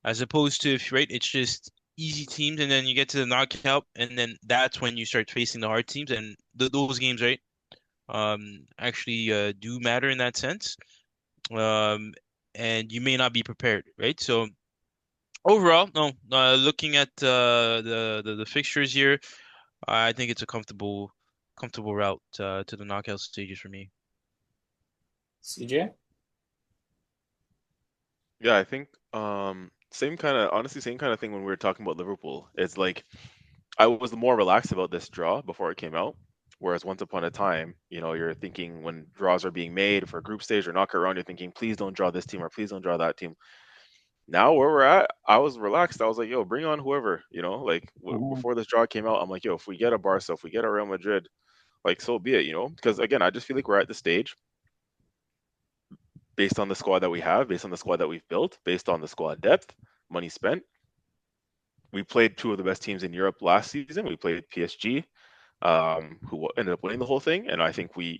as opposed to if right, it's just easy teams, and then you get to the knockout, and then that's when you start facing the hard teams, and those games, right, actually do matter in that sense. Um, and you may not be prepared, right? So overall, no, looking at the fixtures here, I think it's a comfortable route to the knockout stages for me. CJ? Yeah, I think same kind of honestly same kind of thing when we were talking about Liverpool. It's like I was more relaxed about this draw before it came out. Whereas once upon a time, you're thinking when draws are being made for group stage or knockout round, you're thinking, please don't draw this team or please don't draw that team. Now where we're at, I was relaxed. I was like, yo, bring on whoever, like Hmm. before this draw came out, I'm like, yo, if we get a Barca, if we get a Real Madrid, like so be it, because again, I just feel like we're at the stage based on the squad that we have, based on the squad that we've built, based on the squad depth, money spent. We played two of the best teams in Europe last season. We played PSG, who ended up winning the whole thing, and I think we,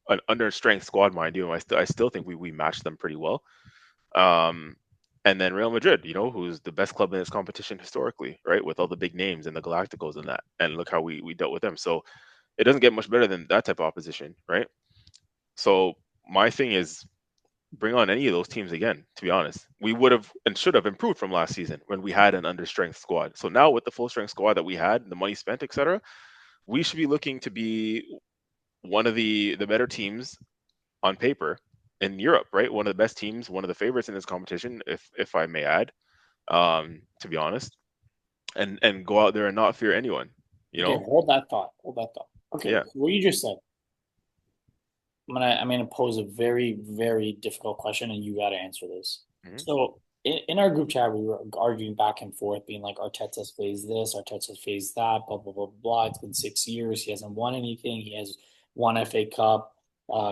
an under strength squad, mind you, I still think we matched them pretty well. Um, and then Real Madrid, who's the best club in this competition historically, right, with all the big names and the Galacticos and that, and look how we dealt with them. So it doesn't get much better than that type of opposition, right? So my thing is bring on any of those teams again. To be honest, we would have and should have improved from last season when we had an under strength squad. So now with the full strength squad that we had, the money spent, etc., we should be looking to be one of the better teams on paper in Europe, right? One of the best teams, one of the favorites in this competition, if I may add, to be honest, and go out there and not fear anyone, you Okay, know? hold that thought. Hold that thought. Okay, Yeah. so what you just said, I'm gonna pose a very, very difficult question and you gotta answer this. Hmm. So in our group chat, we were arguing back and forth, being like Arteta's phased this, Arteta's phased that, blah blah blah blah. It's been 6 years. He hasn't won anything. He has one FA Cup,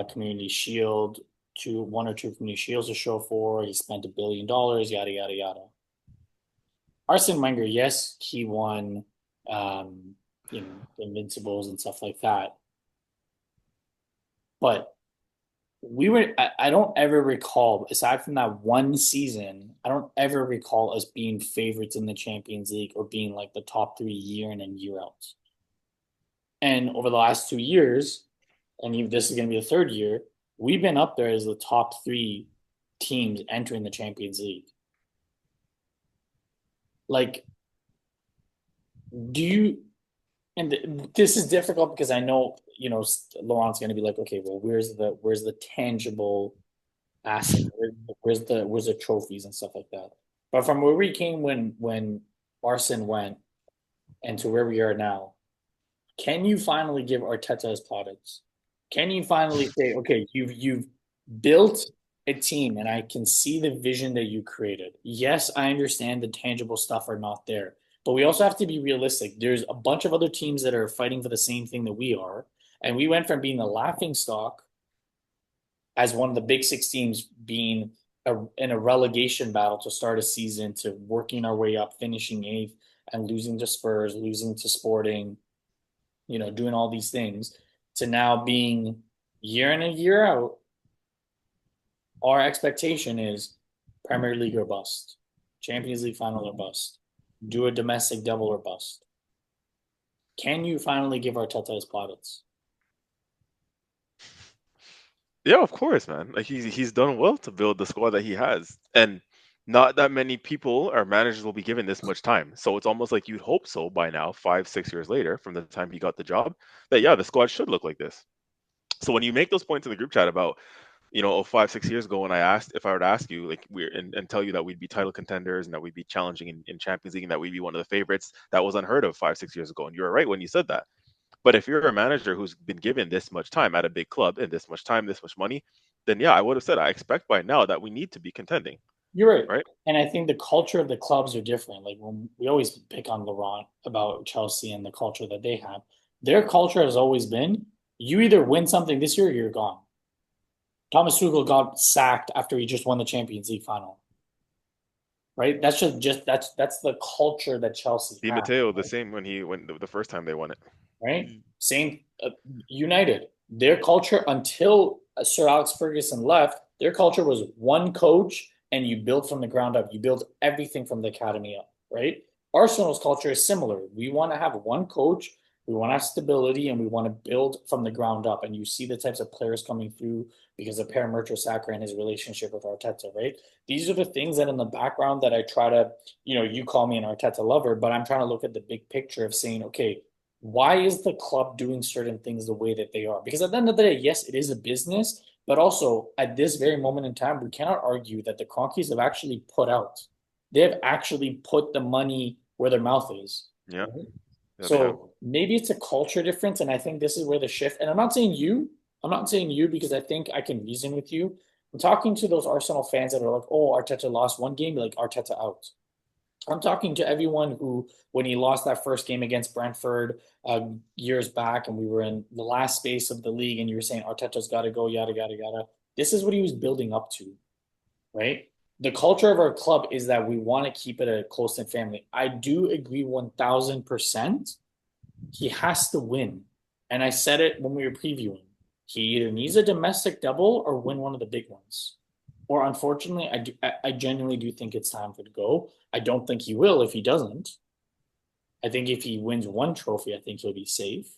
Community Shield, one or two Community Shields to show for. He spent $1 billion, yada yada yada. Arsene Wenger, yes, he won, um, Invincibles and stuff like that. But I don't ever recall, aside from that one season, I don't ever recall us being favorites in the Champions League or being like the top three year in and year out. And over the last 2 years, and this is going to be the third year, we've been up there as the top three teams entering the Champions League. Like, do you, and this is difficult because I know, Laurent's going to be like, okay, well, where's the tangible asset? Where's the trophies and stuff like that? But from where we came when Arsene went and to where we are now, can you finally give Arteta his plaudits? Can you finally say, okay, you've built a team and I can see the vision that you created. Yes, I understand the tangible stuff are not there, but we also have to be realistic. There's a bunch of other teams that are fighting for the same thing that we are, and we went from being the laughing stock as one of the big six teams being in a relegation battle to start a season to working our way up, finishing eighth and losing to Spurs, losing to Sporting, doing all these things to now being year in and year out. Our expectation is Premier League or bust, Champions League final or bust, do a domestic double or bust. Can you finally give Arteta his plaudits? Yeah, of course, man. Like he's done well to build the squad that he has, and not that many people or managers will be given this much time. So it's almost like you'd hope so by now, 5, 6 years later, from the time he got the job, that yeah, the squad should look like this. So when you make those points in the group chat about, 5, 6 years ago when if I were to ask you, like, and tell you that we'd be title contenders and that we'd be challenging in Champions League and that we'd be one of the favorites, that was unheard of 5, 6 years ago. And you were right when you said that. But if you're a manager who's been given this much time at a big club and this much time, this much money, then yeah, I would have said I expect by now that we need to be contending, You're right. right? And I think the culture of the clubs are different. Like when we always pick on Laurent about Chelsea and the culture that they have, their culture has always been you either win something this year or you're gone. Thomas Tuchel got sacked after he just won the Champions League final. Right? That's that's the culture that Chelsea Di has. Matteo, the Right? same when he went the first time they won it. Right? Same United. Their culture until Sir Alex Ferguson left, their culture was one coach and you build from the ground up. You build everything from the academy up, right? Arsenal's culture is similar. We want to have one coach, we want to have stability, and we want to build from the ground up. And you see the types of players coming through because of Per Mertesacker and his relationship with Arteta, right? These are the things that in the background that I try to, you call me an Arteta lover, but I'm trying to look at the big picture of saying, okay, why is the club doing certain things the way that they are? Because at the end of the day, yes, it is a business, but also at this very moment in time, we cannot argue that the Cronkies have actually put out. They have actually put the money where their mouth is. Yeah. Right? Yeah, So maybe it's a culture difference, and I think this is where the shift. And I'm not saying you because I think I can reason with you. I'm talking to those Arsenal fans that are like, "Oh, Arteta lost one game, like Arteta out." I'm talking to everyone who, when he lost that first game against Brentford years back, and we were in the last space of the league, and you were saying Arteta's got to go, yada yada yada. This is what he was building up to, right? The culture of our club is that we want to keep it a close knit family. I do agree 1000%. He has to win, and I said it when we were previewing. He either needs a domestic double or win one of the big ones. Or unfortunately, I genuinely do think it's time for to go. I don't think he will if he doesn't. I think if he wins one trophy, I think he'll be safe,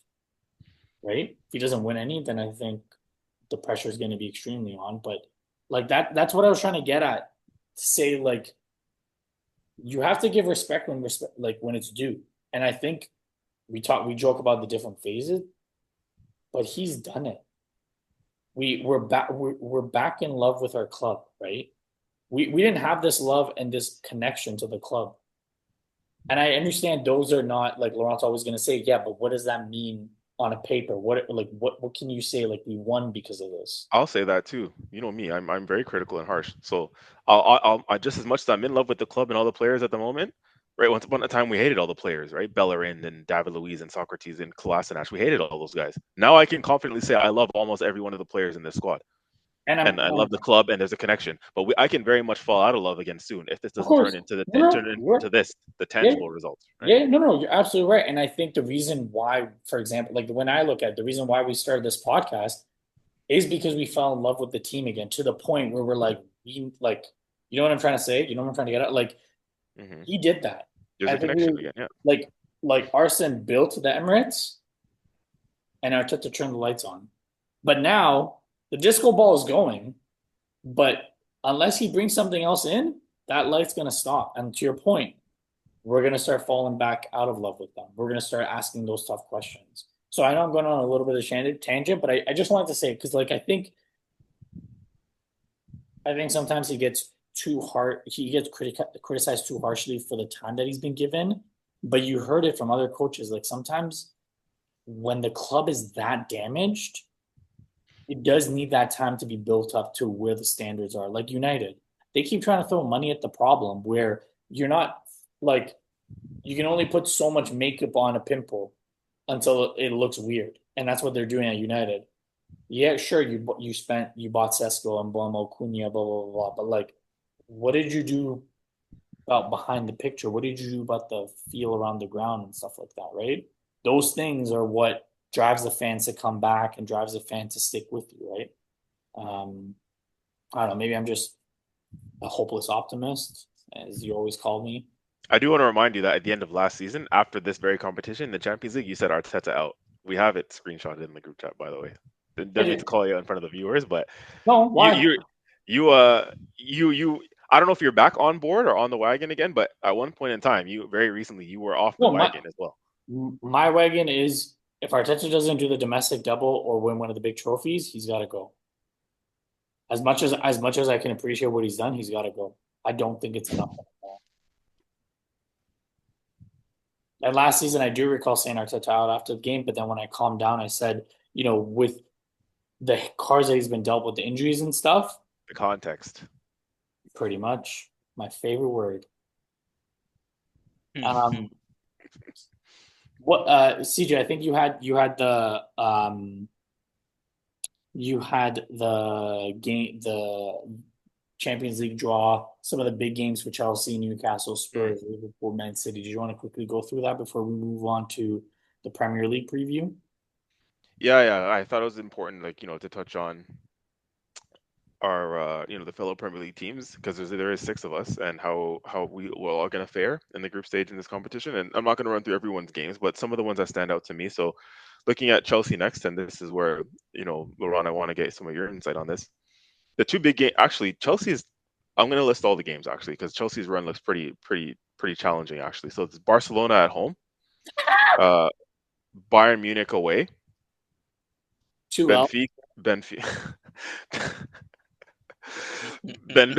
right? If he doesn't win any, then I think the pressure is going to be extremely on. But like that's what I was trying to get at. Say like you have to give respect when it's due. And I think we joke about the different phases, but he's done it. We're back in love with our club, right? We didn't have this love and this connection to the club. And I understand those are not like Laurent's always going to say, yeah, but what does that mean on a paper? What can you say? Like we won because of this. I'll say that too. You know me, I'm very critical and harsh. So I just as much as I'm in love with the club and all the players at the moment, right? Once upon a time we hated all the players, right? Bellerin and David Luiz and Socrates and Kolasinac. We hated all those guys. Now I can confidently say I love almost every one of the players in this squad. And And I love the club and there's a connection. But I can very much fall out of love again soon if this of doesn't turn course, into no, the yeah, tangible results, right? yeah, no, you're absolutely right. And I think the reason why, for example, like when I look at the reason why we started this podcast is because we fell in love with the team again to the point where we're like, you know what I'm trying to say? You know what I'm trying to get at? Like, Hmm. he did that. There's I a think connection again, yeah. like Arsene built the Emirates and Arteta turned the lights on. But now the disco ball is going, but unless he brings something else in, that light's gonna stop. And to your point, we're gonna start falling back out of love with them. We're gonna start asking those tough questions. So I know I'm going on a little bit of tangent, but I just wanted to say because like I think sometimes he gets too hard. He gets criticized too harshly for the time that he's been given. But you heard it from other coaches. Like sometimes when the club is that damaged, it does need that time to be built up to where the standards are. Like United, they keep trying to throw money at the problem where you're not like you can only put so much makeup on a pimple until it looks weird, and that's what they're doing at United. Yeah, sure, you bought Sesko and Bomo, Cunha, blah blah blah blah, but like, what did you do about behind the picture? What did you do about the feel around the ground and stuff like that, right? Those things are what drives the fans to come back and drives the fan to stick with you, right? Um, I don't know. Maybe I'm just a hopeless optimist, as you always call me. I do want to remind you that at the end of last season, after this very competition, the Champions League, you said Arteta out. We have it screenshotted in the group chat, by the way. Didn't mean to call you out in front of the viewers, but No, you why? you I don't know if you're back on board or on the wagon again, but at one point in time, you very recently you were off the No, wagon as well. my wagon is if Arteta doesn't do the domestic double or win one of the big trophies, he's got to go. as much as I can appreciate what he's done, he's got to go. I don't think it's enough anymore. And last season, I do recall saying Arteta out after the game, but then when I calmed down, I said, with the cards that he's been dealt with, the injuries and stuff, The context. pretty much my favorite word. Um, what CJ, I think you had the game, the Champions League draw, some of the big games for Chelsea, Newcastle, Mm. Spurs, Liverpool, Man City. Did you want to quickly go through that before we move on to the Premier League preview? Yeah. I thought it was important, like, to touch on our, the fellow Premier League teams because there is six of us and how we're all gonna fare in the group stage in this competition. And I'm not gonna run through everyone's games, but some of the ones that stand out to me. So, looking at Chelsea next, and this is where Laurent, I want to get some of your insight on this. The two big game, actually, Chelsea's. I'm gonna list all the games actually because Chelsea's run looks pretty challenging actually. So it's Barcelona at home, uh, Bayern Munich away, 2L. Benfica. Ben,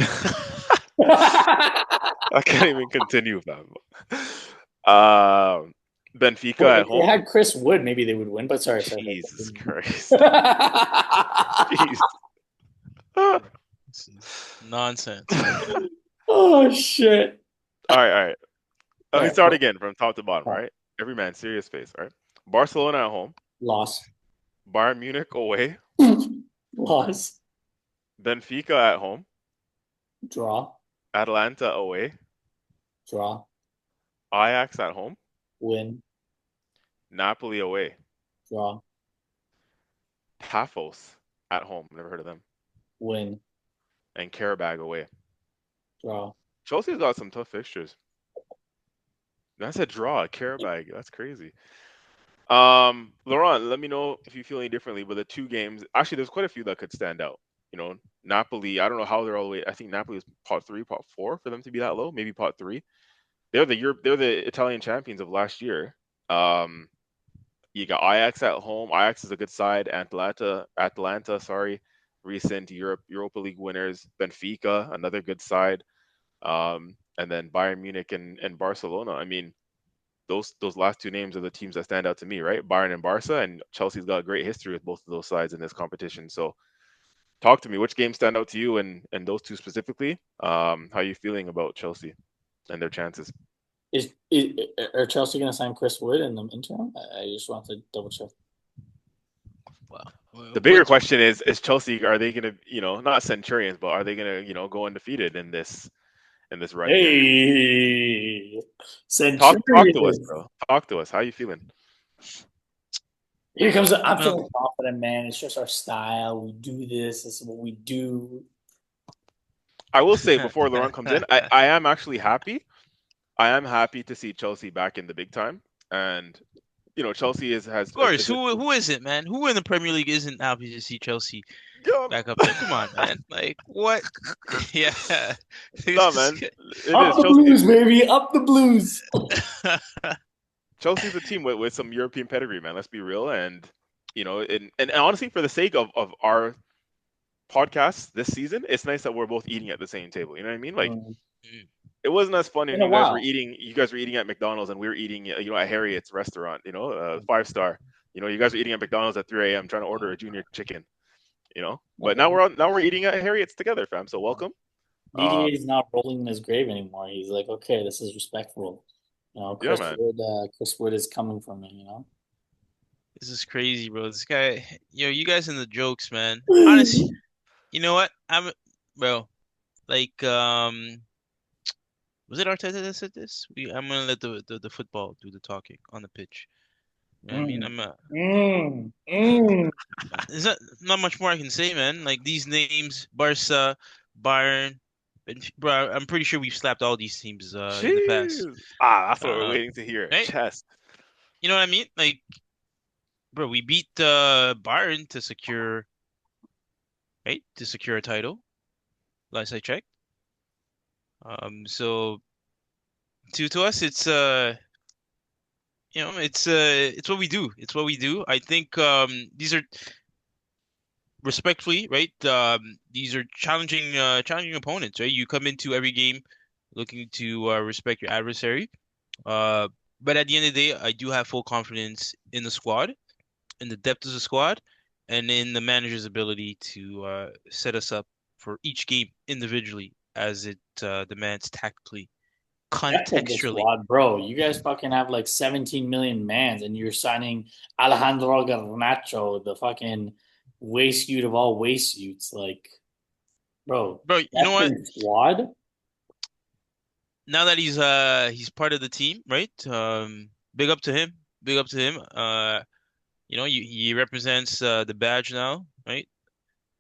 I can't even continue, fam. Uh, Well, Benfica if at they home. had Chris Wood, maybe they would win. But sorry. Jesus Christ. Jeez. Nonsense. Oh shit! All right. All Let me right, start again from top to bottom, right? Every man, serious face, all right? Barcelona at home, loss, Bayern Munich away, loss, Benfica at home, draw, Atlanta away, draw, Ajax at home, win, Napoli away, draw, Tafos at home, never heard of them, win, and Karabag away. draw. Chelsea's got some tough fixtures. That's a draw, Karabag. That's crazy. Laurent, let me know if you feel any differently. But the two games, actually, there's quite a few that could stand out. Napoli. I don't know how they're all the way. I think Napoli was pot three, pot four for them to be that low. Maybe pot three. They're the Italian champions of last year. Um, you got Ajax at home. Ajax is a good side. Atlanta, sorry, recent Europa League winners. Benfica, another good side. And then Bayern Munich and Barcelona. I mean, those last two names are the teams that stand out to me, right? Bayern and Barca, and Chelsea's got a great history with both of those sides in this competition. So, talk to me. Which games stand out to you, and those two specifically? How are you feeling about Chelsea and their chances? Are Chelsea going to sign Chris Wood in the interim? I just want to double check. Wow. The bigger question is Chelsea, are they going to, not Centurions, but are they going to, go undefeated in this run here? Hey, Talk to us, Centurions. bro. Talk to us. How you feeling? Here comes. I'm Well, feeling confident, man. It's just our style. We do this. This is what we do. I will say before Laurent comes in, I am actually happy. I am happy to see Chelsea back in the big time, and Chelsea has of course, is a, who isn't, man? Who in the Premier League isn't happy to see Chelsea yeah, back up there? Come on, man. Like what? Yeah. no man, it Up is the Chelsea. blues, baby. Up the blues. Chelsea's a team with some European pedigree, man. Let's be real, and and honestly, for the sake of our podcast this season, it's nice that we're both eating at the same table. You know what I mean? Like it wasn't as fun when In a you guys were while. eating. You guys were eating at McDonald's and we were eating, at Harriet's restaurant. 5-star. You guys were eating at McDonald's at 3 a.m. trying to order a junior chicken. But now we're eating at Harriet's together, fam. So welcome. DDA is not rolling in his grave anymore. He's like, okay, this is respectful. Yeah, man. Chris Wood is coming from me. This is crazy, bro. This guy, you guys in the jokes, man. Honestly, you know what? Bro, like, was it Arteta that said this? I'm gonna let the football do the talking on the pitch. You know what I mean? There's not much more I can say, man. Like these names, Barca, Bayern, bro. I'm pretty sure we've slapped all these teams in the past. Jeez. That's what we're Uh, waiting to hear. right? Chest. You know what I mean? Like, bro, we beat Bayern to secure, right? To secure a title. Last I checked. So to us, it's what we do. It's what we do. I think these are respectfully, right? These are challenging opponents, right? You come into every game looking to respect your adversary. Uh, but at the end of the day, I do have full confidence in the squad, in the depth of the squad, and in the manager's ability to set us up for each game individually as it demands tactically, Depth of the contextually. squad, bro. You guys fucking have like 17 million mans, and you're signing Alejandro Garnacho, the fucking waste suit of all waste suits. Like, bro, Bro, you know depth what? in squad. Now that he's part of the team, right? Big up to him. Big up to him. He represents the badge now, right?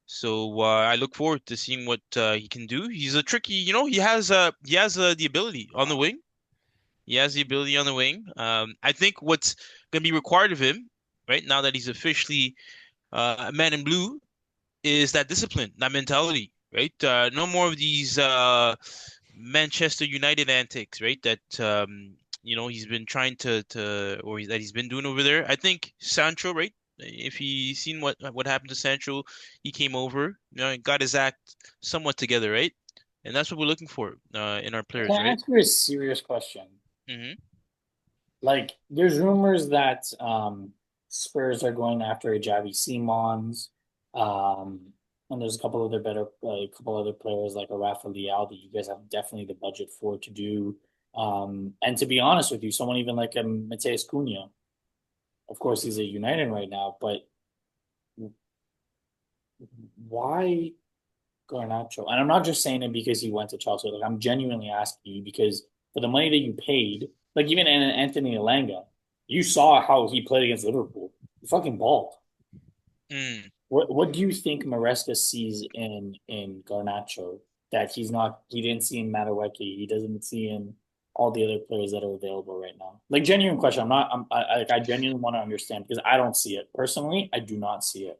So I look forward to seeing what he can do. He's a tricky, he has the ability on the wing. He has the ability on the wing. I think what's going to be required of him, right, now that he's officially a man in blue, is that discipline, that mentality, right? No more of these Manchester United antics, right? That he's been trying that he's been doing over there. I think Sancho, right? If he seen what happened to Sancho, he came over, got his act somewhat together, right? And that's what we're looking for in our Can players, I right? ask you a serious question? Hmm. Like, there's rumors that Spurs are going after Javi Simons, um, and there's a couple other better, like, a couple other players like a Rafa Leao that you guys have definitely the budget for to do. And to be honest with you, someone even like a Mateus Cunha, of course, he's a United right now, but why Garnacho? And I'm not just saying it because he went to Chelsea. Like, I'm genuinely asking you because for the money that you paid, like even Anthony Elanga, you saw how he played against Liverpool. He fucking balled. Mm. What do you think Maresca sees in Garnacho that he didn't see in Madueke, he doesn't see in all the other players that are available right now? Like, genuine question. I genuinely want to understand because I don't see it personally. I do not see it.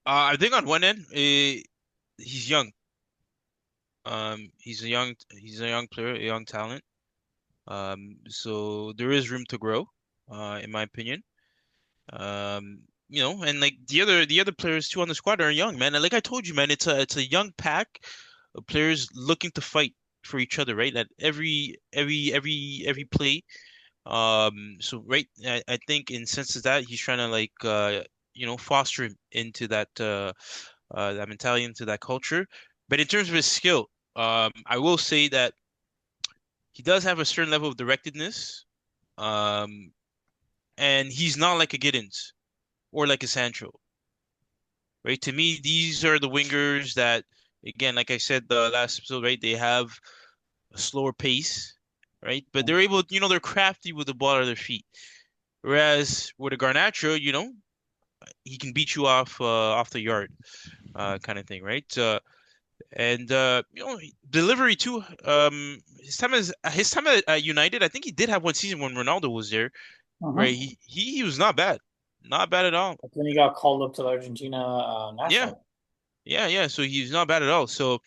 I think on one end, he's young. He's a young player, a young talent. So there is room to grow, in my opinion. And like the other players too on the squad are young, man. And like I told you, man, it's a young pack of players looking to fight for each other, right? At every play. So right, I think in sense of that, he's trying to like foster him into that mentality, into that culture. But in terms of his skill, I will say that he does have a certain level of directedness. Um, and he's not like a Giddens or like a Sancho, right? To me, these are the wingers that, again, like I said the last episode, right? They have a slower pace, right? But they're able, they're crafty with the ball at their feet. Whereas with a Garnacho, he can beat you off the yard, kind of thing, right? And delivery too. His time at United, I think he did have one season when Ronaldo was there, right? Uh-huh. He was not bad, not bad at all. That's when he got called up to the Argentina Yeah, national. yeah, yeah. So he's not bad at all. So,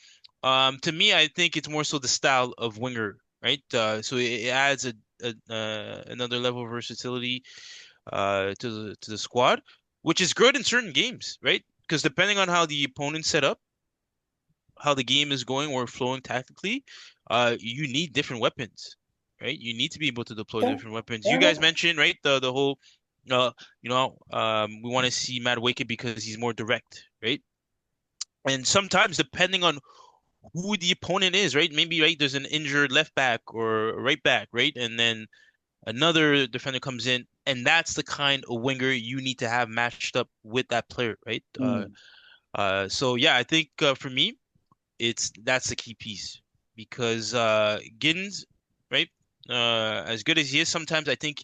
to me, I think it's more so the style of winger, right? So it adds another level of versatility to the squad, which is good in certain games, right? Because depending on how the opponent set up, how the game is going or flowing tactically, you need different weapons, right? You need to be able to deploy Okay, different weapons. You fair guys enough. mentioned, right, the whole, we want to see Matt Wake because he's more direct, right? And sometimes, depending on who the opponent is, right? Maybe right there's an injured left back or a right back, right? And then another defender comes in, and that's the kind of winger you need to have matched up with that player, right? Mm. So yeah, I think for me, that's the key piece because Giddens, right? As good as he is, sometimes I think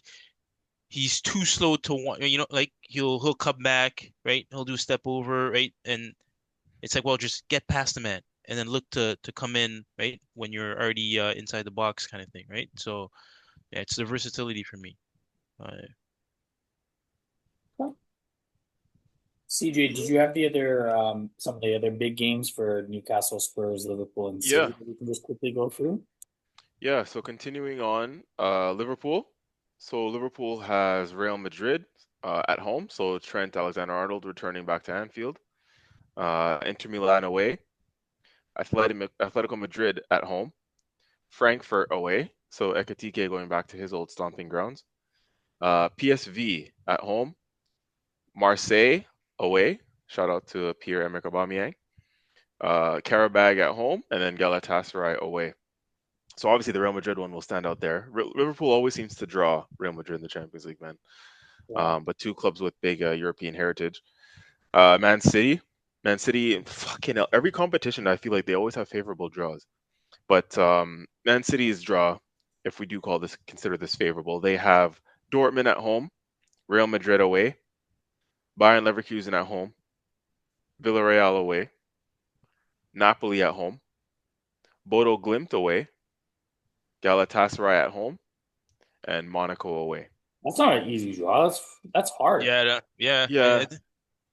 he's too slow to want, like he'll come back, right? He'll do a step over, right? And it's like, well, just get past the man and then look to come in, right? When you're already inside the box kind of thing, right? So yeah, it's the versatility for me. CJ, did you have the other some of the other big games for Newcastle, Spurs, Liverpool, and Yeah, City that we can just quickly go through? yeah. So continuing on, Liverpool. So Liverpool has Real Madrid at home. So Trent Alexander-Arnold returning back to Anfield. Inter Milan away, Atletico Madrid at home, Frankfurt away. So Ekatike going back to his old stomping grounds. PSV at home, Marseille away. Shout out to Pierre-Emerick Aubameyang. Karabag at home, and then Galatasaray away. So obviously the Real Madrid one will stand out there. Liverpool always seems to draw Real Madrid in the Champions League, man. Yeah. But two clubs with big European heritage. Man City, fucking hell. Every competition, I feel like they always have favorable draws. But Man City's draw, if we do consider this favorable, they have Dortmund at home, Real Madrid away, Bayern Leverkusen at home, Villarreal away, Napoli at home, Bodo Glimt away, Galatasaray at home, and Monaco away. That's not an easy draw. That's hard. Yeah.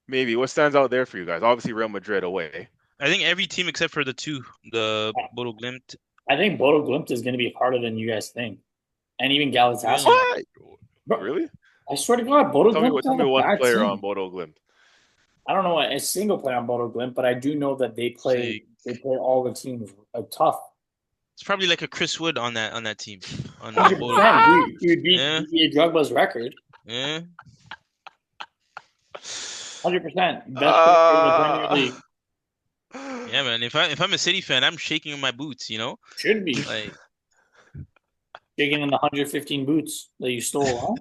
Maybe. What stands out there for you guys? Obviously, Real Madrid away. I think every team except for the Bodo Glimt. I think Bodo Glimt is going to be harder than you guys think, and even Galatasaray. What? Bro, Really? I swear to God, Bodo Glimt. Tell me one player on Bodo Glimt. I don't know a single player on Bodo Glimt, but I do know that they play all the teams tough. It's probably like a Chris Wood on that team. On 100%. He would beat Drogba's record. Yeah. 100%. Best player in the Premier League. Yeah, man. If I'm a City fan, I'm shaking in my boots. Should be like shaking in the 115 boots that you stole,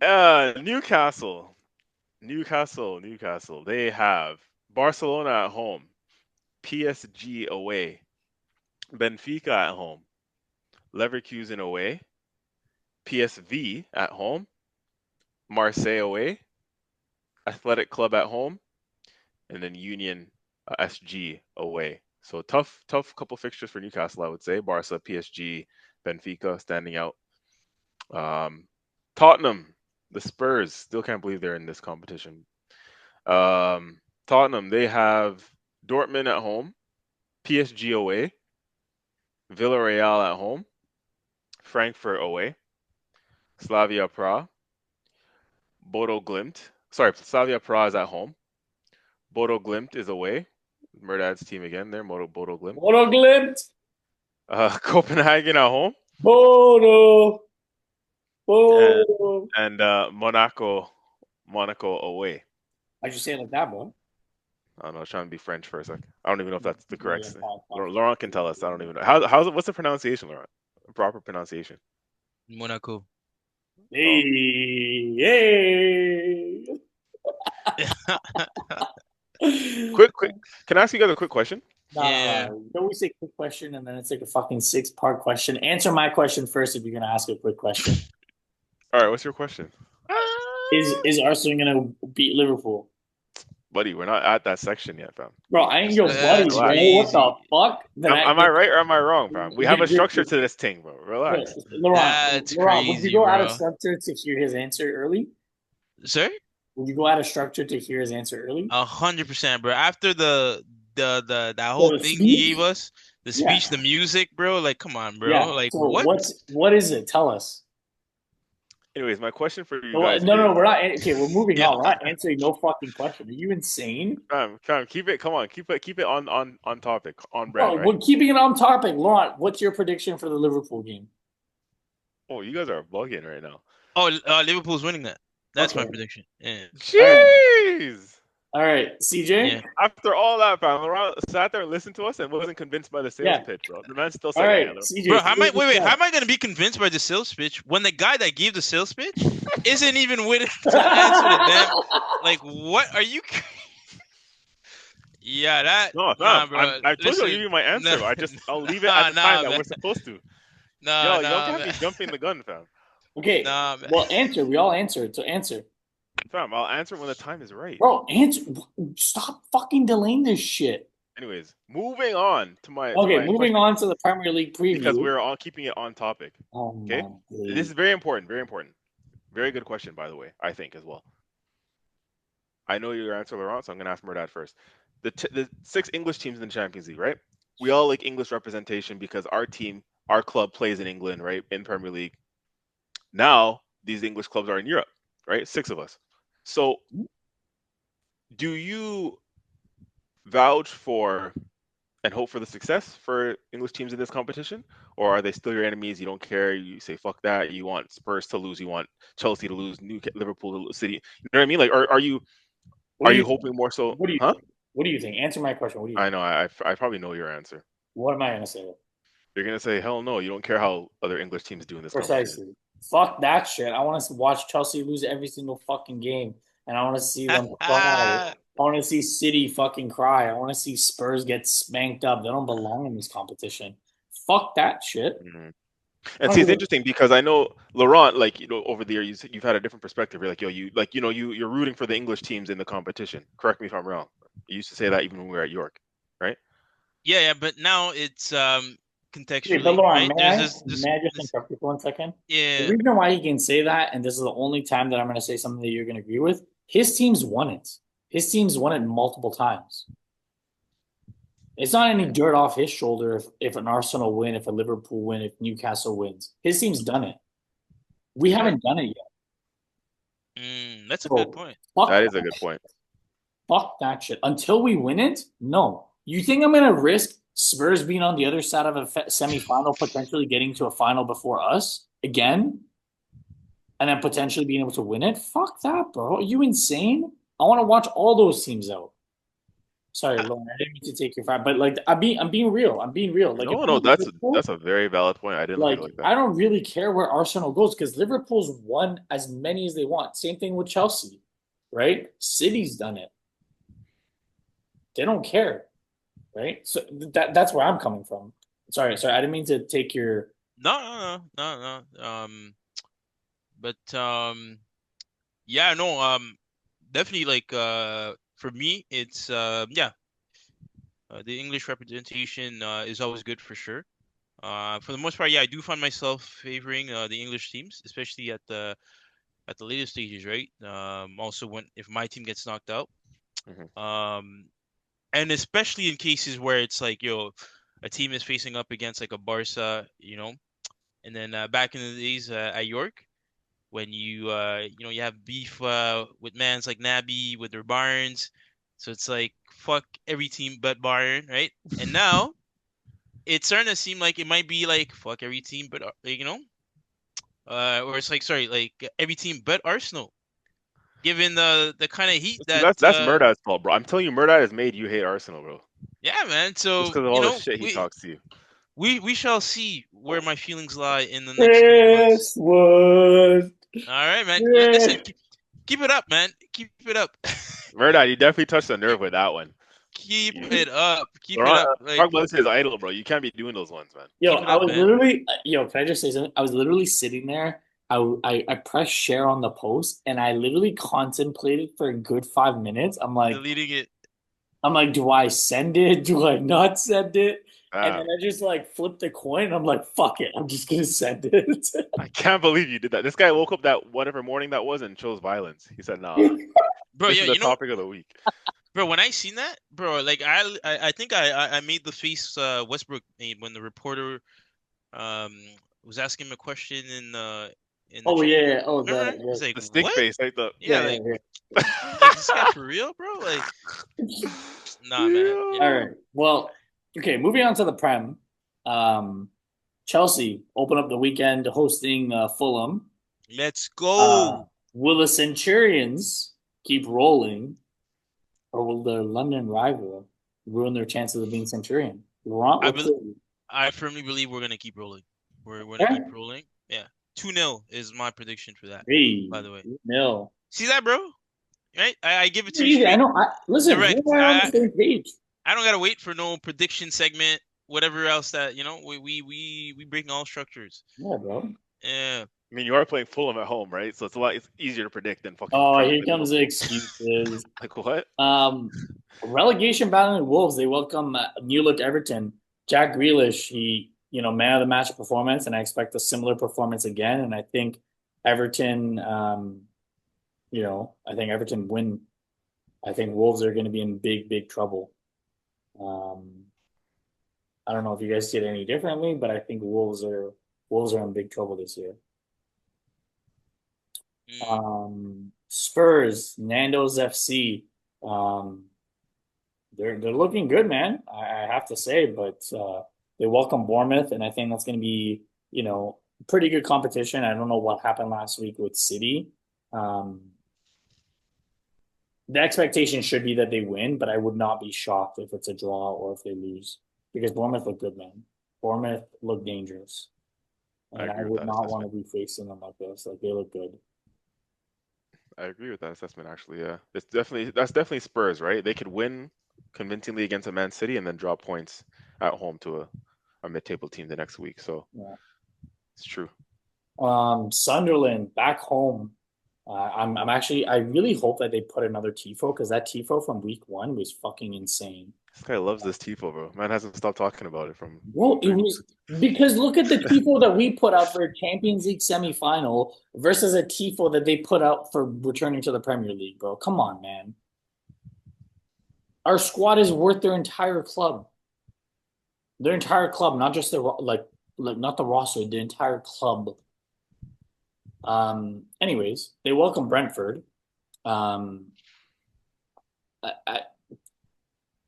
huh? Newcastle. They have Barcelona at home, PSG away, Benfica at home, Leverkusen away, PSV at home, Marseille away, Athletic Club at home, and then Union SG away. So tough couple fixtures for Newcastle, I would say. Barca, PSG, Benfica standing out. Tottenham, the Spurs, still can't believe they're in this competition. Tottenham, they have Dortmund at home, PSG away, Villarreal at home, Frankfurt away, Slavia Prague, Bodo Glimt. Sorry, Slavia Prague is at home. Bodo Glimt is away. Murdad's team again there, Bodo Glimt. Bodo Glimt. Copenhagen at home. Bodo. And Monaco away. Why'd you say it like that, boy? I don't know. I was trying to be French for a second. I don't even know if that's the correct thing. Laurent can tell us. I don't even know. What's the pronunciation, Laurent? Proper pronunciation. Monaco. Hey. Quick. Can I ask you guys a quick question? Yeah. Don't we say quick question and then it's like a fucking 6-part question? Answer my question first if you're gonna ask a quick question. All right. What's your question? Is Arsenal gonna beat Liverpool? Buddy, we're not at that section yet, fam. Bro, I ain't your buddy, bro. What the fuck? Am I right or am I wrong, fam? We have a structure to this thing, bro. Relax. Laurent, would you go out of structure to hear his answer early? Sorry? Would you go out of structure to hear his answer early? 100%, bro. After that whole thing he gave us, the speech, the music, bro. Like, come on, bro. Yeah. Like, so what is it? Tell us. Anyways, my question for you guys. No, we're not. Okay, we're moving on. We're not answering no fucking question. Are you insane? Keep it. Come on, keep it on topic, on brand. Right? We're keeping it on topic. Laurent, what's your prediction for the Liverpool game? Oh, you guys are bugging right now. Oh, Liverpool's winning that. That's my prediction. Yeah. Jeez. All right, CJ. Yeah. After all that, fam, Laurent sat there and listened to us and wasn't convinced by the sales pitch, bro. The man still said, "All right, CJ." Bro, how am I going to be convinced by the sales pitch when the guy that gave the sales pitch isn't even willing to answer to them? Like, what are you? Yeah, that. No, nah, bro. I told you I'll give you my answer. I'll leave it at the time that we're supposed to. Y'all can't be jumping the gun, fam. Okay. Well, answer. We all answered. So answer. Fam, I'll answer when the time is right. Bro, answer. Stop fucking delaying this shit. Anyways, moving on to my. Moving on to the Premier League preview because we're all keeping it on topic. Okay. This is very important. Very important. Very good question, by the way. I think as well. I know your answer, Laurent, so I'm gonna ask Murdad first. The 6 English teams in the Champions League, right? We all like English representation because our club plays in England, right? In Premier League. Now these English clubs are in Europe, right? 6 of us. So do you vouch for and hope for the success for English teams in this competition, or are they still your enemies? You don't care. You say fuck that. You want Spurs to lose. You want Chelsea to lose. Liverpool to lose. City. You know what I mean? Like, are you What are do you you think? hoping more so? What do you Huh? think? What do you think? Answer my question. What do you I think? know. I probably know your answer. What am I gonna say? You're gonna say hell no. You don't care how other English teams do in this competition. Precisely. Fuck that shit. I want to watch Chelsea lose every single fucking game, and I want to see them cry. I want to see City fucking cry. I want to see Spurs get spanked up. They don't belong in this competition. Fuck that shit. Mm-hmm. I And don't see, it's give interesting because I know Laurent, like over the years, you've had a different perspective. You're like, yo, you're rooting for the English teams in the competition. Correct me if I'm wrong. You used to say that even when we were at York, right? Yeah, but now it's Wait, but contextually, Lauren, right? There's may I just this interrupt you for 1 second? The yeah. reason why he can say that, and this is the only time that I'm going to say something that you're going to agree with, his team's won it. His team's won it multiple times. It's not any dirt off his shoulder if an Arsenal win, if a Liverpool win, if Newcastle wins. His team's done it. We Okay, haven't done it yet. That's a good So point. that fuck is a that good shit. point. Fuck that shit. Until we win it, no. You think I'm gonna risk Spurs being on the other side of a semifinal, potentially getting to a final before us again, and then potentially being able to win it? Fuck that, bro. Are you insane? I want to watch all those teams out. Sorry, I, Lauren, I didn't mean to take your fight, but like I'm being real. I'm being real. Like if No, I'm no, Liverpool, that's a very valid point. I didn't look at like it like that. I don't really care where Arsenal goes because Liverpool's won as many as they want. Same thing with Chelsea, right? City's done it. They don't care, right? So that's where I'm coming from. Sorry, I didn't mean to take your. no. But yeah, no, definitely like for me, it's the English representation is always good for sure. For the most part, yeah, I do find myself favoring the English teams, especially at the later stages, right? Also when if my team gets knocked out. Hmm. Um, and especially in cases where it's like, yo, a team is facing up against like a Barca, and then back in the days at York, when you have beef with mans like Naby with their Barnes, so it's like fuck every team but Bayern, right? And now it's starting to seem like it might be like fuck every team but or it's like sorry, like every team but Arsenal, given the kind of heat See, that that's Murdad's fault, bro. I'm telling you, Murdad has made you hate Arsenal, bro. yeah, man. Just So because of all the shit he talks to you. we shall see where my feelings lie in the next 2 months. Chris Wood. All right, man. Listen, Yeah. keep it up, man. Keep it up. Murdad, you definitely touched the nerve with that one. Keep You, it up. Keep it Laurent, up. Like, talk about this his idol, bro. You can't be doing those ones, man. Yo, keep it I up, was man. literally, yo, can I just say something? I was literally sitting there. I pressed share on the post and I literally contemplated for a good 5 minutes. Deleting it. I'm like, do I send it? Do I not send it? And then Damn. I just like flipped the coin. And I'm like, fuck it. I'm just gonna send it. I can't believe you did that. This guy woke up that whatever morning that was and chose violence. He said, nah, Bro, this yeah, is the topic of the week. bro, when I seen that, bro, like I think I made the face Westbrook made when the reporter um was asking him a question in the Oh changing yeah. room. Oh Remember? the He's like, The stick "What?" face, right? Yeah, yeah. like this guy for real, bro? Like, nah, man. Yeah. All Yeah. right. Well, okay. Moving on to the Prem. Um, Chelsea open up the weekend hosting Fulham. Let's Uh, go. will the Centurions keep rolling, or will their London rival ruin their chances of being Centurion? Laurent, I what's bel it? I firmly believe we're gonna keep rolling. We're gonna keep Yeah. rolling. Yeah. 2-0 is my prediction for that, Hey, by the way. nil. See that, bro? Right? I give it to you Easy. I straight. know. Listen, you Direct. and I are on the same page. I don't gotta wait for no prediction segment, whatever else that, we breaking all structures. Yeah, bro. Yeah. I mean, you are playing Fulham at home, right? So it's easier to predict than fucking Oh, trying to here play comes the Liverpool. excuses. Like what? Um, relegation battling Wolves. They welcome new look Everton. Jack Grealish, man of the match performance, and I expect a similar performance again. And I think Everton, I think Everton win. I think Wolves are going to be in big, big trouble. Um, I don't know if you guys see it any differently, but I think Wolves are in big trouble this year. Mm. Spurs, Nando's FC. Um, they're looking good, man. I have to say, but they welcome Bournemouth, and I think that's going to be pretty good competition. I don't know what happened last week with City. Um, the expectation should be that they win, but I would not be shocked if it's a draw or if they lose because Bournemouth look good, man. Bournemouth look dangerous, I and I agree with would that not want to assessment. be facing them like this. Like they look good. I agree with that assessment actually. Yeah, that's definitely Spurs, right? They could win convincingly against a Man City and then drop points at home to a mid-table team the next week. So Yeah. it's true. Sunderland back home. I'm actually I really hope that they put another tifo because that tifo from week one was fucking insane. This guy loves this tifo, bro. Man hasn't stopped talking about it from Bro, it 30 was minutes. because look at the tifo that we put out for a Champions League semifinal versus a tifo that they put out for returning to the Premier League, bro. Come on, man. Our squad is worth their entire club, not just the like not the roster, the entire club. Anyways, they welcome Brentford. Um, I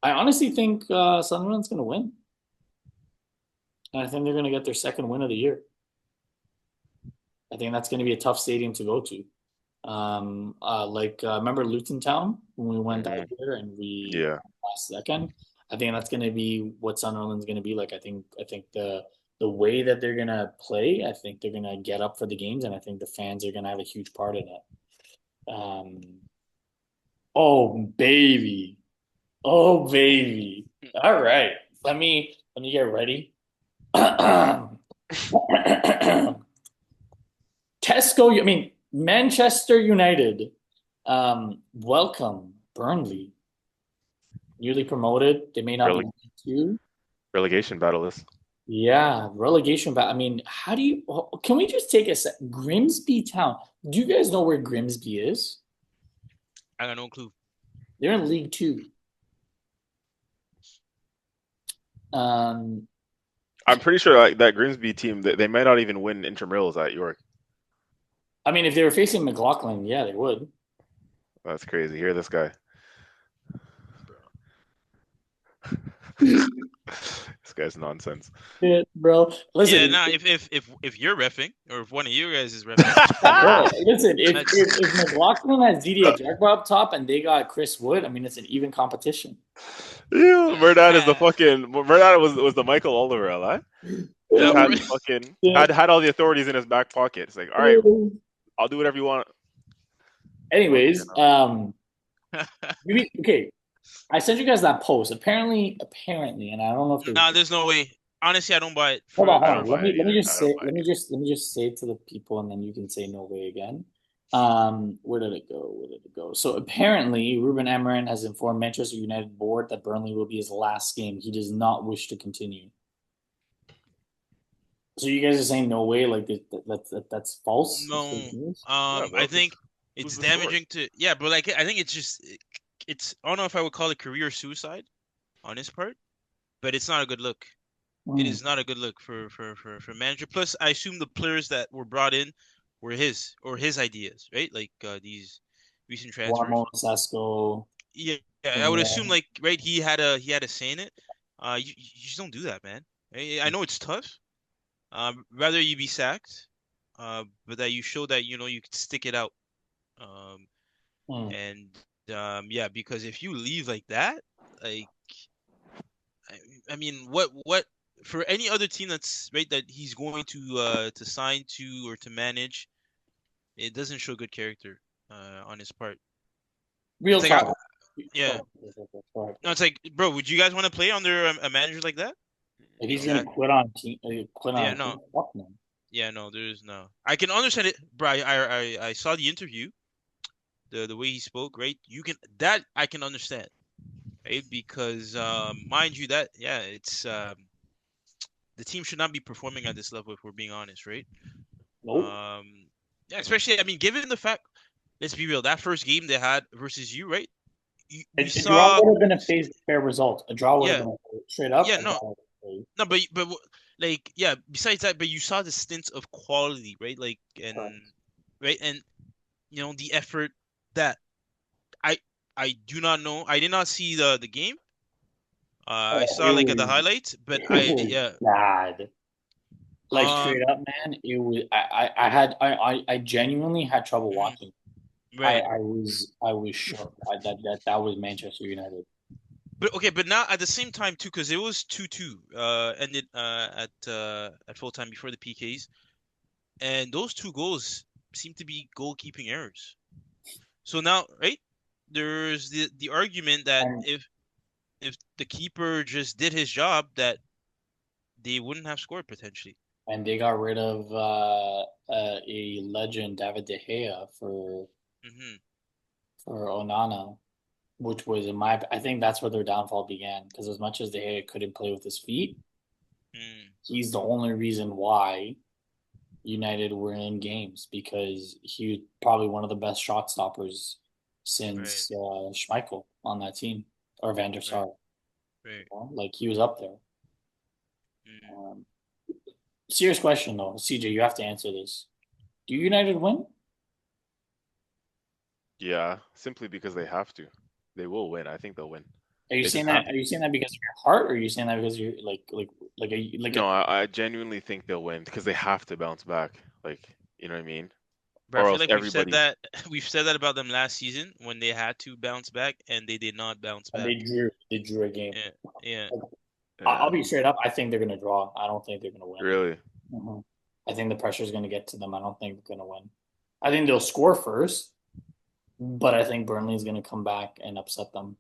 I honestly think Sunderland's going to win, and I think they're going to get their second win of the year. I think that's going to be a tough stadium to go to. Remember Luton Town when we went out Hmm. here and we Yeah, last second. I think that's going to be what Sunderland's going to be like. I think the way that they're going to play, I think they're going to get up for the games, and I think the fans are going to have a huge part in it. Um, oh baby, oh baby. All right, let me get ready. Manchester United. Welcome, Burnley. Newly promoted. They may not be rele League two. relegation battle is. Yeah, relegation. But I mean, how do you? Can we just take a sec? Grimsby Town. Do you guys know where Grimsby is? I got no clue. They're in League Two. Um, I'm pretty sure like, that Grimsby team they might not even win intramurals at York. I mean, if they were facing McLaughlin, yeah, they would. That's crazy. Hear this guy. This guy's nonsense. Shit, bro. Yeah, Listen, nah. If you're refing or if one of you guys is refing, bro. Listen. If that's McLaughlin has Didier Drogba up top and they got Chris Wood, I mean, it's an even competition. Yeah, Murdad is the fucking Murdad was the Michael Oliver, eh? Just no, had bro. fucking Yeah. had all the authorities in his back pocket. It's like, all right, I'll do whatever you want. Fucking Anyways, hell. maybe okay. I sent you guys that post. Apparently, and I don't know if they Nah, there's no way. Honestly, I don't buy it. hold For on, I hold don't on. for buy it Let me either. just I don't say buy let it me either. just let me just say it to the people, and then you can say no way again. Where did it go? Where did it go? So apparently, Ruben Amorim has informed Manchester United board that Burnley will be his last game. He does not wish to continue. So you guys are saying no way, like that's false. That's no. fake news. Yeah, I bro, because think who's it's the source? damaging to yeah, but like I think it's just it's I don't know if I would call it career suicide on his part, but it's not a good look. It Mm. is not a good look for manager. Plus, I assume the players that were brought in were his ideas, right? Like these recent transfers. Warmo, Sesko, Yeah, yeah, I would assume yeah. like right he had a say in it. You just don't do that, man. I know it's tough. Rather you be sacked, but that you show that you know you could stick it out. Um, Mm. and yeah, because if you leave like that, like I, I mean, what for any other team that's right that he's going to sign to or to manage, it doesn't show good character on his part. Real It's like talk. yeah, Go ahead. no, it's like bro, would you guys want to play under a manager like that? If he's No. gonna Exactly. quit on team, quit on Yeah, a team, no. fuck no. Yeah, no, there's no. I can understand it, bro. I saw the interview, the way he spoke, right? You can that I can understand, right? Because mind you, that yeah, it's the team should not be performing at this level if we're being honest, right? Nope. Um, yeah, especially I mean, given the fact, let's be real, that first game they had versus you, right? We A draw saw, would have been a fair result. A draw would have yeah, been straight up. yeah, A no, draw would have been no, but like yeah, besides that, but you saw the stints of quality, right? Like and correct. right and you know the effort that I I do not know. I did not see the game. I Oh, saw like the highlights, but it was yeah. bad. Like Um. straight up, man. It was. I genuinely had trouble Mhm, watching. right. I was shook. That was Manchester United. But okay, but now at the same time too, because it was 2-2, ended at full time before the PKs, and those two goals seem to be goalkeeping errors. So now, right, there's the argument that And if the keeper just did his job, that they wouldn't have scored potentially. they got rid of a legend, David De Gea, Hmm. for Onana, which was in my. I think that's where their downfall began. Because as much as De Gea couldn't play with his feet, Mm, he's the only reason why United were in games because he was probably one of the best shot stoppers right, since Schmeichel on that team or Van der right, Sar. right. Like he was up there. Mm. Um, Serious question though, CJ, you have to answer this. Do United win? Yeah, simply because they have to. They will win. I think they'll win. Are you They saying just that? have Are to. you saying that because of your heart, or are you saying that because you're like a No, I genuinely think they'll win because they have to bounce back. Like, you know what I mean? But I Or feel else like we've said everybody. that we've said that about them last season when they had to bounce back and they did not bounce they back. drew they drew a game? Yeah, yeah. I'll Yeah, be straight up. I think they're gonna draw. I don't think they're gonna win. really. I think the pressure is gonna get to them. I don't think they're gonna win. I think they'll score first, but I think Burnley is gonna come back and upset them.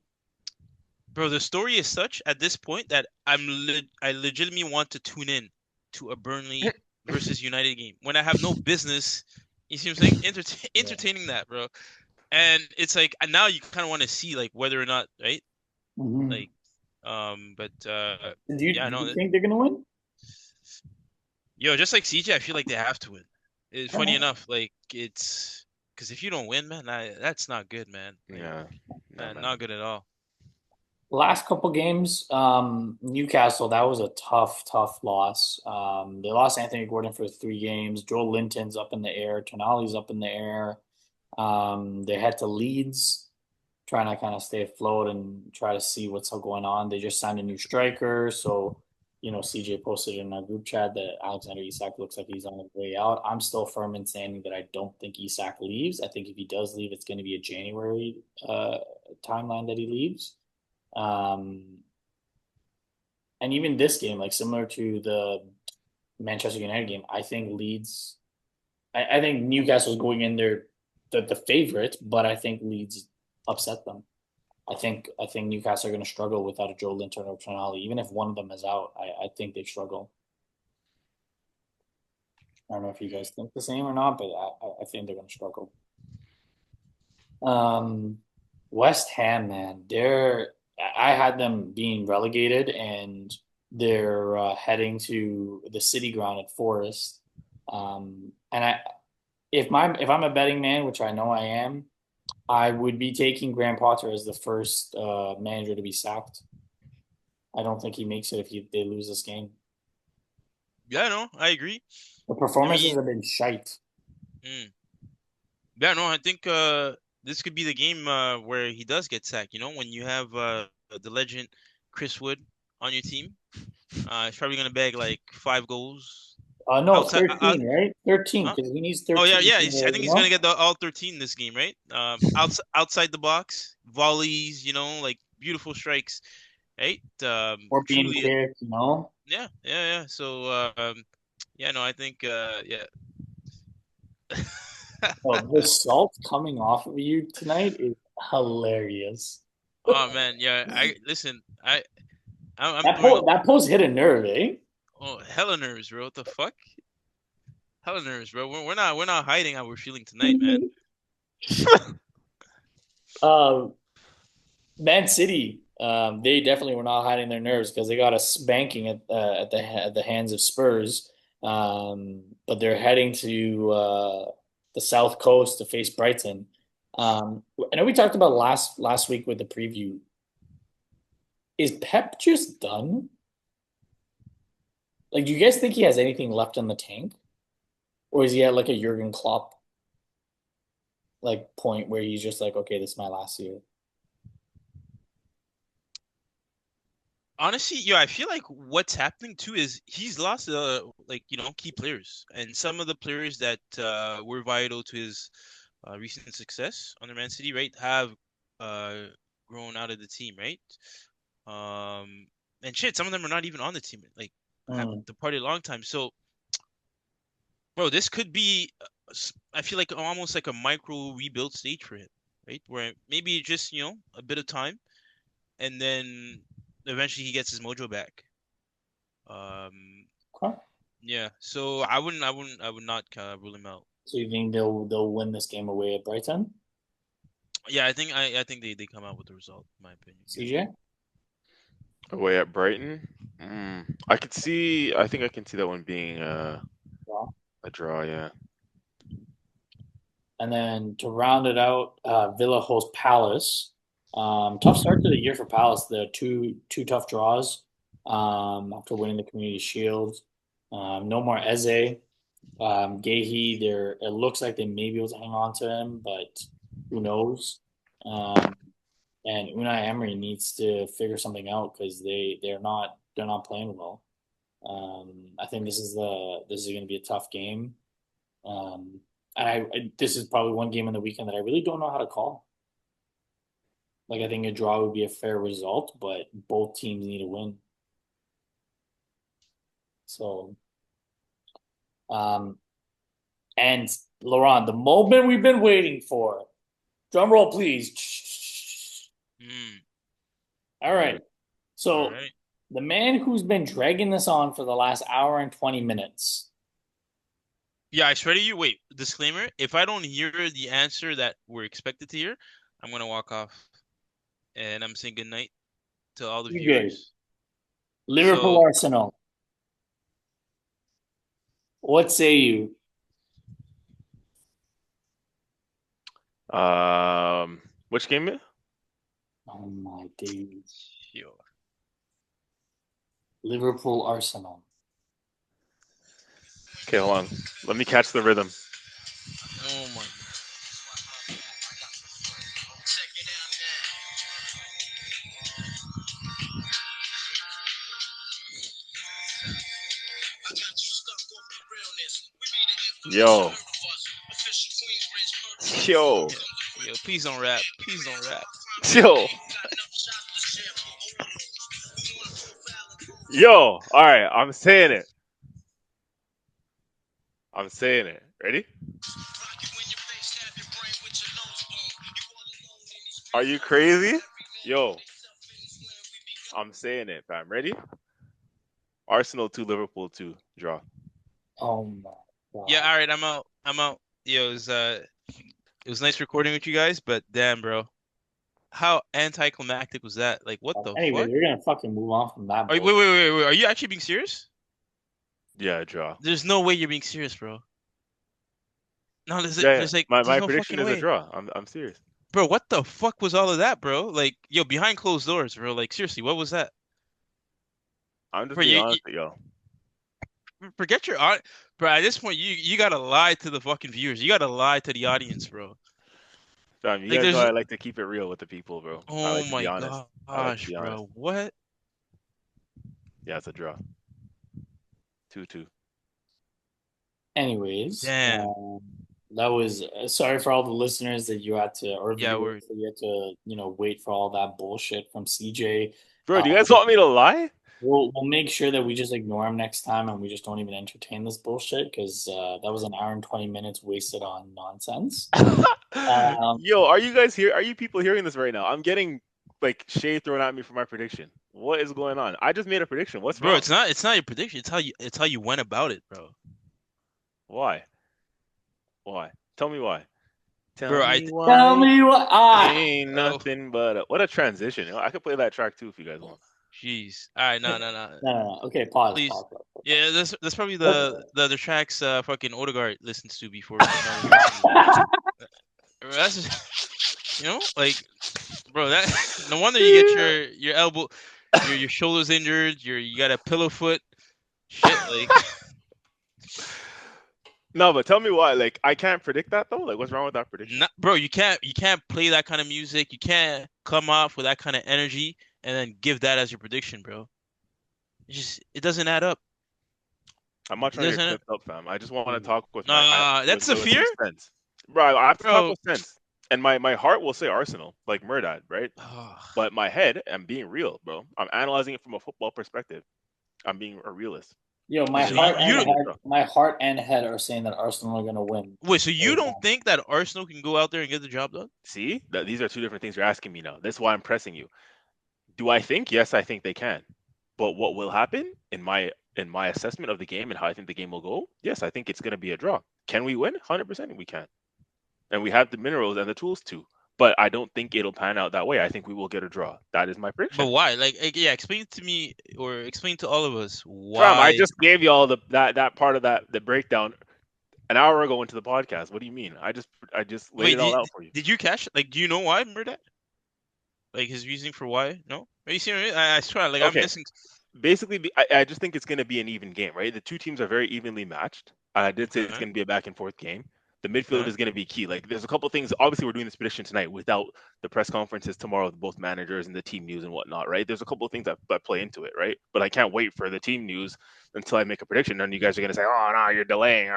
Bro, the story is such at this point that I legitimately want to tune in to a Burnley versus United game when I have no business. You see what I'm saying? Yeah. Entertaining that, bro. And it's like and now you kind of want to see like whether or not, right? Mm-hmm. Like, but Do yeah, you no, think they're gonna win? yo, just like CJ, I feel like they have to win. Funny enough, like it's because if you don't win, man, that's not good, man. Like, Yeah. No, man. not good at all. Last couple games, Newcastle, that was a tough loss. They lost Anthony Gordon for 3 games. Joel Linton's up in the air. Tonali's up in the air. They head to Leeds, trying to kind of stay afloat and try to see what's going on. They just signed a new striker. So, CJ posted in our group chat that Alexander Isak looks like he's on his way out. I'm still firm in saying that I don't think Isak leaves. I think if he does leave, it's going to be a January timeline that he leaves. Um, and even this game, like similar to the Manchester United game, I think Leeds. I think Newcastle's going in there the favorite, but I think Leeds upset them. I think Newcastle are going to struggle without a Joe Linton or Tonali. Even if one of them is out, I think they struggle. I don't know if you guys think the same or not, but I think they're going to struggle. Um, West Ham, man, I had them being relegated, and they're heading to the City Ground at Forest. And if I'm a betting man, which I know I am, I would be taking Graham Potter as the first manager to be sacked. I don't think he makes it if they lose this game. Yeah, no, I agree. The I performances mean, have been shite. mm, yeah, no, I think this could be the game where he does get sacked. You know, when you have the legend Chris Wood on your team, he's probably gonna bag like 5 goals No, outside. 13, right? 13, Huh? because he needs Oh yeah, 13 yeah. I for, think he's gonna get the all 13 this game, right? Outside the box, volleys, like beautiful strikes, right? or being Truly, kicked. yeah, yeah, yeah. So, yeah, no, I think, yeah. Oh, the salt coming off of you tonight is hilarious. Oh man, yeah. I listen. I'm That doing post that post hit a nerve, eh? hella nerves, bro. What the fuck? Hella nerves, bro. We're not hiding how we're feeling tonight, man. uh, Man City, they definitely were not hiding their nerves because they got a spanking at the hands of Spurs. But they're heading to the South Coast to face Brighton. I know we talked about last week with the preview. Is Pep just done? Like, do you guys think he has anything left in the tank, or is he at like a Jurgen Klopp like point where he's just like, okay, this is my last year? Honestly, yo, I feel like what's happening too is he's lost like key players, and some of the players that were vital to his recent success under Man City, right, have uh grown out of the team, right? Um, and shit, some of them are not even on the team, like have Mm. departed a long time. So, bro, this could be, I feel like almost like a micro rebuild stage for him, right? Where maybe just a bit of time, and then eventually he gets his mojo back. Um, Okay. yeah. So I would not rule him out. So you think they'll win this game away at Brighton? Yeah, I think they come out with the result, in my opinion. Yeah. CJ? Away at Brighton. I could see. I think I can see that one being Yeah. a draw. Yeah. And then to round it out, Villa hosts Palace. Tough start to the year for Palace. The two tough draws after winning the Community Shield. No more Eze. Gehi, it looks like they may be able to hang on to him, but who knows? Um, and Unai Emery needs to figure something out because they're not playing well. I think this is going to be a tough game. Um, and this is probably one game in the weekend that I really don't know how to call. Like I think a draw would be a fair result, but both teams need a win. So, um, and Laurent, the moment we've been waiting for. Drum roll, please. Mm, All right. all So right. the man who's been dragging this on for the last hour and 20 minutes. Yeah, I swear to you. Wait, disclaimer: if I don't hear the answer that we're expected to hear, I'm gonna walk off, and I'm saying goodnight to all the You good. viewers. Liverpool So, Arsenal. What say you? Which game? Oh my days. yo, Liverpool Arsenal. Okay, hold on. Let me catch the rhythm. oh my, Yo, yo, yo, please don't rap. Please don't rap. yo, yo. All right, I'm saying it. I'm saying it. Ready? Are you crazy? Yo, I'm saying it, fam. Ready? Arsenal 2, Liverpool 2. Draw. Oh my god. Yeah, all right, I'm out. I'm out. Yo, it was nice recording with you guys, but damn, bro, how anticlimactic was that? Like, what the Anyway, fuck? we're gonna fucking move on from that. Wait, wait, wait, wait, wait. Are you actually being serious? Yeah, draw. There's no way you're being serious, bro. No, Yeah, yeah. there's My no prediction fucking is a way. draw. I'm serious. Bro, what the fuck was all of that, bro? Like, yo, behind closed doors, bro. Like, seriously, what was that? I'm just Bro, being you honest with y'all. forget your art, bro. At this point, you gotta lie to the fucking viewers. You gotta lie to the audience, bro. Fam, you Like, guys know there's, I like to keep it real with the people, bro. I oh like to be my honest. I like to gosh, be honest. bro. What? Yeah, it's a draw. 2-2. Anyways, Damn. that was sorry for all the listeners that you had to, or Yeah, viewers that you had to, wait for all that bullshit from CJ. Bro, do you guys want me to lie? We'll make sure that we just ignore him next time and we just don't even entertain this bullshit because that was an hour and 20 minutes wasted on nonsense. Yo, are you guys here? Are you people hearing this right now? I'm getting like shade thrown at me for my prediction. What is going on? I just made a prediction. What's bro. wrong? It's not your prediction. It's how you went about it, bro. Why? Why? Tell me why. Bro, me why. Tell me what. Ain't oh, nothing but what a transition. You know, I could play that track too if you guys want. jeez. All right, no, no, no. No. Okay, pause. Please. Pause. Yeah, that's probably Let's- the other tracks fucking Odegaard listens to before he listens. That's just, like, bro, that no wonder you get your elbow, your shoulders injured, you got a pillow foot, shit, like. No, but tell me why. Like, I can't predict that though. Like, what's wrong with that prediction? Bro, you can't play that kind of music. You can't come off with that kind of energy and then give that as your prediction, bro. it doesn't add up. I'm not It trying to get doesn't. clipped up, fam. I just want to talk with That's a with fear, some sense. Bro, I have to talk bro. with sense. And my heart will say Arsenal, like Murdad, right? But my head, I'm being real, bro. I'm analyzing it from a football perspective. I'm being a realist. Yo, It's So just not gonna be a draw. my heart and head are saying that Arsenal are gonna win. wait, so you don't think that Arsenal can go out there and get the job done? See? These are two different things you're asking me now. That's why I'm pressing you. Do I think? Yes, I think they can. But what will happen in my assessment of the game and how I think the game will go? Yes, I think it's gonna be a draw. Can we win? 100% we can. And we have the minerals and the tools to. But I don't think it'll pan out that way. I think we will get a draw. That is my But prediction. why? Like, yeah, explain to me or explain to all of us Fam, I why. just gave you all that part of the breakdown an hour ago into the podcast. What do you mean? I just laid Wait, it all out for you. did you catch? Like, do you know why Murder? Like his reasoning for why? No, you see what I mean? I swear, like I'm Okay. missing. Basically, I just think it's going to be an even game, right? The two teams are very evenly matched. I did say it's Okay. going to be a back and forth game. The midfield Okay. is going to be key. Like, there's a couple things. Obviously, we're doing this prediction tonight without the press conferences tomorrow with both managers and the team news and whatnot, right? There's a couple of things that play into it, right? But I can't wait for the team news until I make a prediction. And you guys are going to say, oh, no, you're delaying.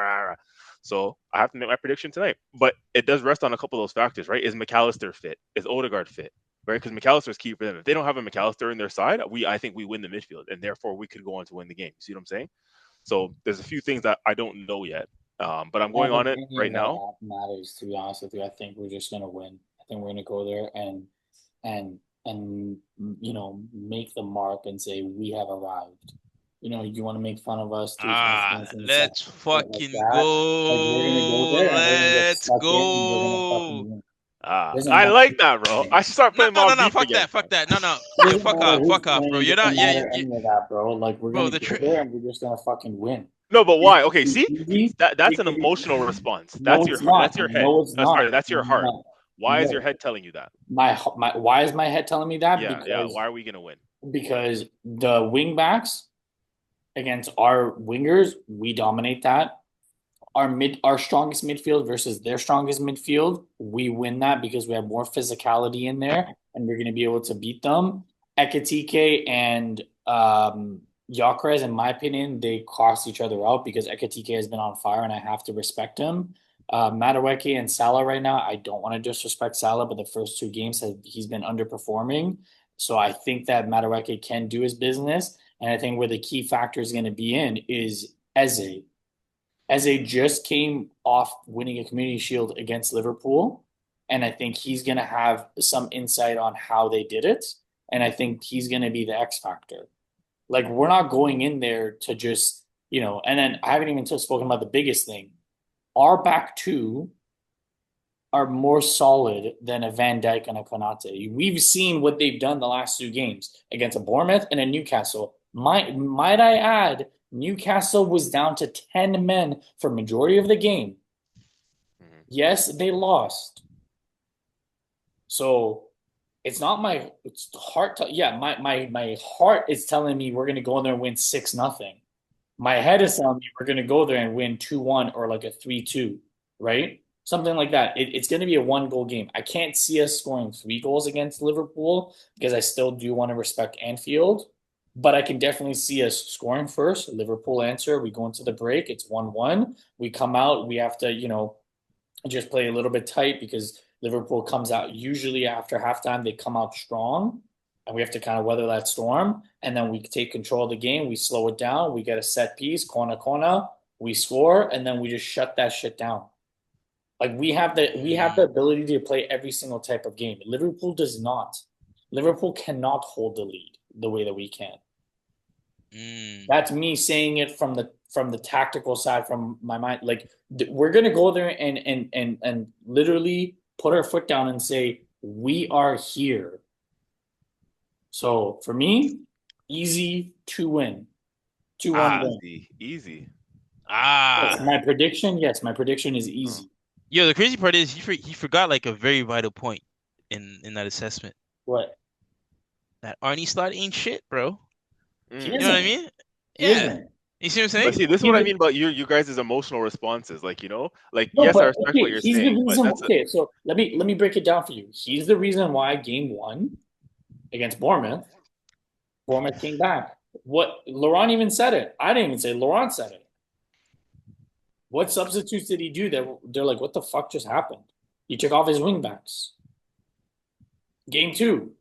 So I have to make my prediction tonight. But it does rest on a couple of those factors, right? Is McAllister fit? Is Odegaard fit? Right, because McAllister is key for them. If they don't have a McAllister in their side, I think we win the midfield, and therefore we could go on to win the game. See what I'm saying? So there's a few things that I don't know yet, but I'm going on it right now. Matters, to be honest with you. I think we're just gonna win. I think we're gonna go there and make the mark and say we have arrived. You want to make fun of us too. Let's Like fucking that. Like we're gonna go go. there and we're gonna get Let's stuck in and we're gonna go. fucking win. I like that, bro. I should start No, playing no, Mob no, Deep fuck again. that, fuck that. No, no. It Yo, doesn't matter who's fuck off, bro. playing. It You're not, doesn't yeah, matter any of that, bro. Like we're bro. gonna go there and we're just gonna fucking win. No, but why? It Okay, could see, be easy. that's It an could be. emotional response. No, it's not. That's your head. No, it's not. Sorry, that's your heart. No, Why is your no. head telling you that? Why is my head telling me that? Yeah. Why are we gonna win? Because the wing backs against our wingers, we dominate that. Our strongest midfield versus their strongest midfield, we win that because we have more physicality in there and we're gonna be able to beat them. Ekitike and Gyökeres, in my opinion, they cross each other out because Ekitike has been on fire and I have to respect him. Madueke and Salah right now, I don't want to disrespect Salah, but the first two games he's been underperforming. So I think that Madueke can do his business. And I think where the key factor is going to be in is Eze. Eze just came off winning a community shield against Liverpool. And I think he's going to have some insight on how they did it. And I think he's going to be the X factor. Like, we're not going in there to just, and then I haven't even spoken about the biggest thing. Our back two are more solid than a Van Dijk and a Konate. We've seen what they've done the last two games against a Bournemouth and a Newcastle. Might I add, Newcastle was down to 10 men for majority of the game. Mm-hmm. Yes, they lost. So it's not my heart. My heart is telling me we're going to go in there and win 6-0. My head is telling me we're going to go there and win 2-1 or like a 3-2, right? Something like that. It's going to be a 1-goal game. I can't see us scoring 3 goals against Liverpool because I still do want to respect Anfield. But I can definitely see us scoring first. Liverpool answer. We go into the break. It's 1-1. We come out. We have to, just play a little bit tight because Liverpool comes out usually after halftime. They come out strong. And we have to kind of weather that storm. And then we take control of the game. We slow it down. We get a set piece, corner. We score. And then we just shut that shit down. Like we have the ability to play every single type of game. Liverpool does not. Liverpool cannot hold the lead the way that we can. That's me saying it from the tactical side, from my mind. Like we're gonna go there and literally put our foot down and say we are here. So for me, easy to win. 2-1 win. Easy. Yes, my prediction is easy. Yo, the crazy part is he forgot like a very vital point in that assessment. What? That Arnie Slot ain't shit, bro. You know what I mean? Yeah. You see what I'm saying? But see, this is what I mean about you guys' emotional responses. Like, no, yes, I respect what you're saying. So let me break it down for you. He's the reason why game 1 against Bournemouth came back. What Laurent even said it. I didn't even say Laurent said it. What substitutes did he do that they're like, what the fuck just happened? He took off his wingbacks. Game two.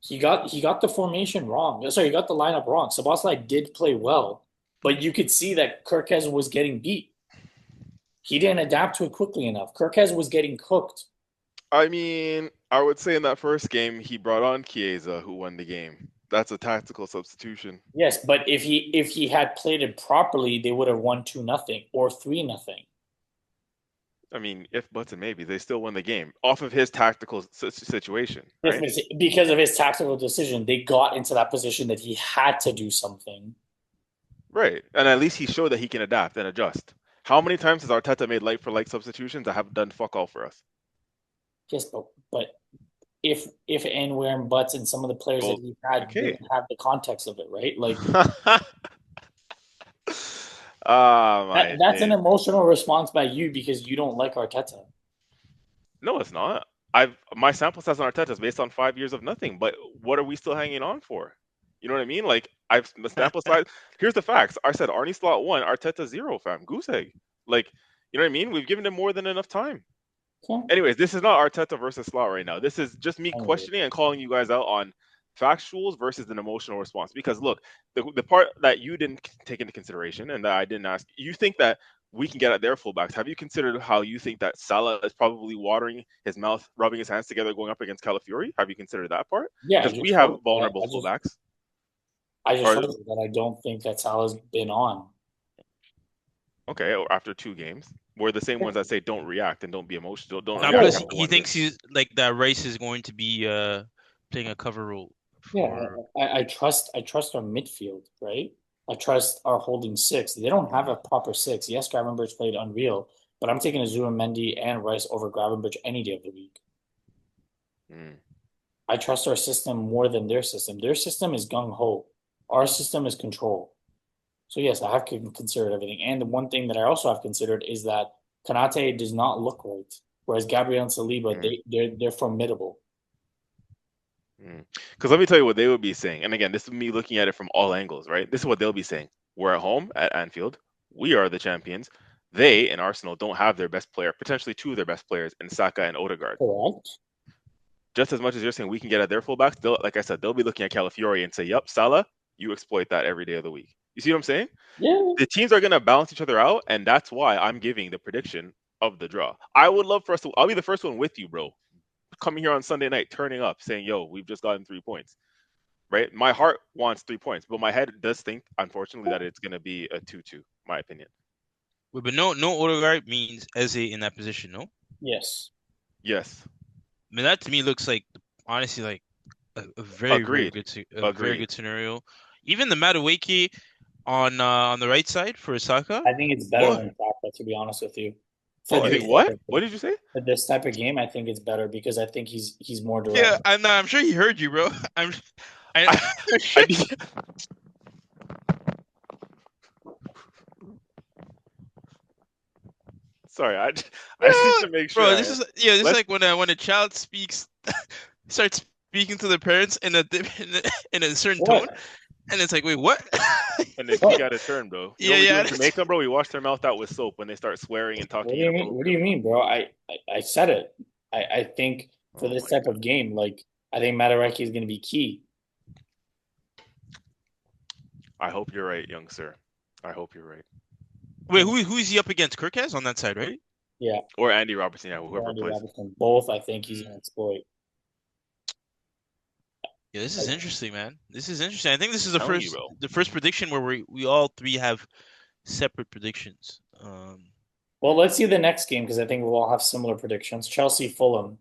He got the formation wrong. Sorry, he got the lineup wrong. Szoboszlai did play well, but you could see that Kirkez was getting beat. He didn't adapt to it quickly enough. Kirkez was getting cooked. I mean, I would say in that first game he brought on Chiesa, who won the game. That's a tactical substitution. Yes, but if he had played it properly, they would have won 2-0 or 3-0. I mean, if buts and maybe they still won the game off of his tactical situation, right? Because of his tactical decision, they got into that position that he had to do something. Right, and at least he showed that he can adapt and adjust. How many times has Arteta made like for like substitutions that have done fuck all for us? Yes, but if and where and buts and some of the players that he had didn't have the context of it, right? Like that's an emotional response by you because you don't like Arteta. No, it's not. My sample size on Arteta is based on 5 years of nothing. But what are we still hanging on for? You know what I mean? Like the sample size. Here's the facts. I said Arnie slot 1, Arteta 0, fam. Goose egg. Like, you know what I mean? We've given him more than enough time. Yeah. Anyways, this is not Arteta versus slot right now. This is just me questioning and calling you guys out on factuals versus an emotional response. Because look, the part that you didn't take into consideration and that I didn't ask, you think that we can get at their fullbacks. Have you considered how you think that Salah is probably watering his mouth, rubbing his hands together, going up against Calafiori? Have you considered that part? Yeah, because we have vulnerable fullbacks. I just told you that I don't think that Salah's been on. Okay, or after 2 games. We're the same ones that say don't react and don't be emotional. Don't react. He thinks he's like that. Rice is going to be playing a cover role. I trust our midfield, right? I trust our holding 6. They don't have a proper 6. Yes, Gravenberch played unreal, but I'm taking Azura, Mendy, and Rice over Gravenberch any day of the week. I trust our system more than their system. Their system is gung ho. Our system is control. So yes, I have considered everything. And the one thing that I also have considered is that Konate does not look right, whereas Gabriel and Saliba, they're formidable. Because let me tell you what they would be saying. And again, this is me looking at it from all angles, right? This is what they'll be saying. We're at home at Anfield. We are the champions. They, in Arsenal, don't have their best player, potentially 2 of their best players in Saka and Odegaard. Correct. Just as much as you're saying we can get at their fullbacks, like I said, they'll be looking at Calafiori and say, yep, Salah, you exploit that every day of the week. You see what I'm saying? Yeah. The teams are going to balance each other out, and that's why I'm giving the prediction of the draw. I would love for us to – I'll be the first one with you, bro. Coming here on Sunday night, turning up, saying, yo, we've just gotten 3 points. Right? My heart wants 3 points, but my head does think, unfortunately, that it's going to be a 2-2, my opinion. Wait, but no Odegaard means Eze in that position, no? Yes. Yes. I mean, that to me looks like, honestly, like a very, very good scenario. Even the Madueke on the right side for Saka. I think it's better than Saka, to be honest with you. What? What did you say? For this type of game, I think it's better because I think he's more direct. Yeah, I'm sure he heard you, bro. Sorry, I just need to make sure. Bro, this is like when a child speaks, starts speaking to their parents in a certain tone, and it's like, wait, what? And they got a turn, bro. Yeah. To make them, bro, we wash their mouth out with soap when they start swearing and talking. What do you mean, bro? I said it. I think for this type of game, like I think Madueke is going to be key. I hope you're right, young sir. I hope you're right. Wait, who is he up against? Kirkaz on that side, right? Yeah. Or Andy Robertson, yeah, whoever Andy plays. Robertson. Both, I think he's going to exploit. Yeah, this is interesting, man. This is interesting. I think this is the first prediction where we all 3 have separate predictions. Well, let's see the next game because I think we'll all have similar predictions. Chelsea, Fulham.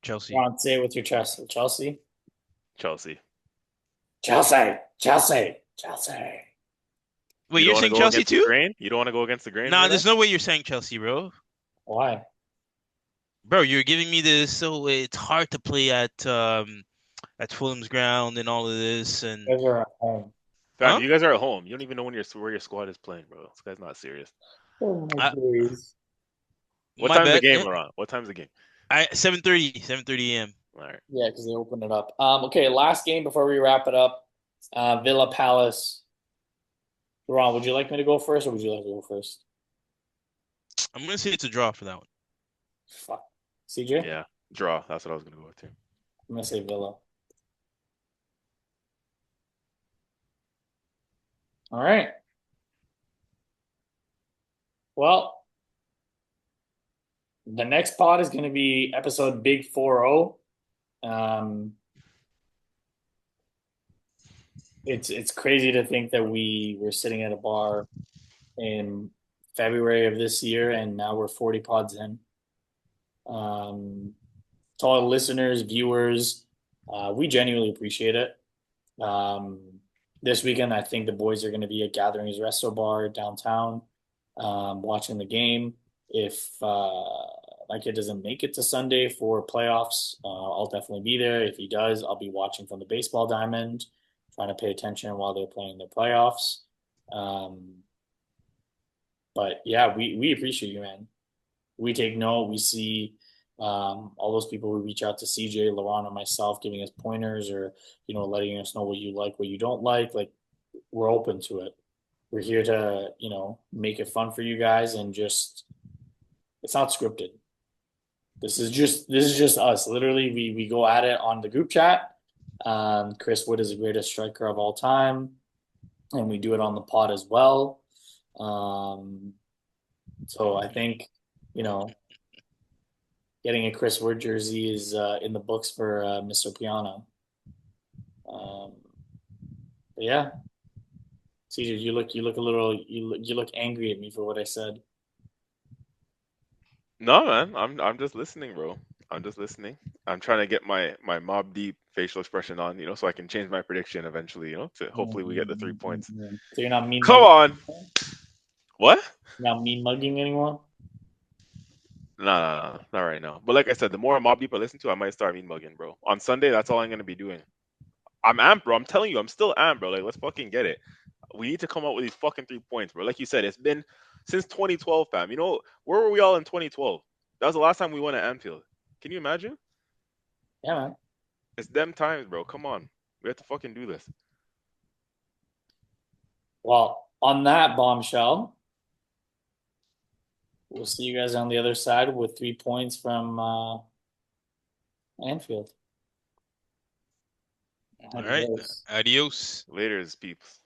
Chelsea. Come on, say it with your chest. Chelsea. Chelsea. Wait, you're saying Chelsea too? You don't want to go against the grain? Nah, there's no way you're saying Chelsea, bro. Why? Bro, you're giving me this. So it's hard to play at Fulham's ground and all of this. And you guys are at home. Fam, you guys are at home. You don't even know where your squad is playing, bro. This guy's not serious. Oh my days. What time's the game, Laurent? What time's the game? 7:30 a.m. All right. Yeah, because they opened it up. Okay, last game before we wrap it up. Villa Palace. Ron, would you like me to go first, or would you like to go first? I'm gonna say it's a draw for that one. Fuck. CJ? I'm Yeah, draw. That's what I was gonna go with too. gonna say Villa. All right. Well, the next pod is gonna be episode Big 4-0. Um, it's crazy to think that we were sitting at a bar in February of this year, and now we're 40 pods in. To all the listeners, viewers, we genuinely appreciate it. Um, this weekend, I think the boys are going to be at Gatherings Resto Bar downtown, watching the game. If my kid doesn't make it to Sunday for playoffs, I'll definitely be there. If he does, I'll be watching from the baseball diamond, trying to pay attention while they're playing their playoffs. Um, but yeah, we appreciate you, man. We take note. We see all those people who reach out to CJ, Laurent, or myself, giving us pointers or letting us know what you like, what you don't like. Like we're open to it. We're here to make it fun for you guys, and just it's not scripted. This is just us. Literally, we go at it on the group chat. Chris Wood is the greatest striker of all time, and we do it on the pod as well. Um, so I think you know getting a Chris Wood jersey is in the books for Mr. Piano. Um, but yeah, CJ, you look a little you look angry at me for what I said. No, man. I'm just listening, bro. I'm just listening. I'm trying to get my Mob Deep facial expression on, so I can change my prediction eventually, to hopefully we get the 3 points. So you're not mean Come mugging on. anymore? What? You're not mean mugging anymore? No, no, no, not right now. But like I said, the more Mob Deep I listen to, I might start mean mugging, bro. On Sunday, that's all I'm gonna be doing. I'm amped, bro. I'm telling you, I'm still amped, bro. Like, let's fucking get it. We need to come out with these fucking 3 points, bro. Like you said, it's been since 2012, fam. Where were we all in 2012? That was the last time we won at Anfield. Can you imagine? Yeah, man. It's them times, bro. Come on. We have to fucking do this. Well, on that bombshell, we'll see you guys on the other side with 3 points from Anfield. All right. Adios. Adios. Later, peeps.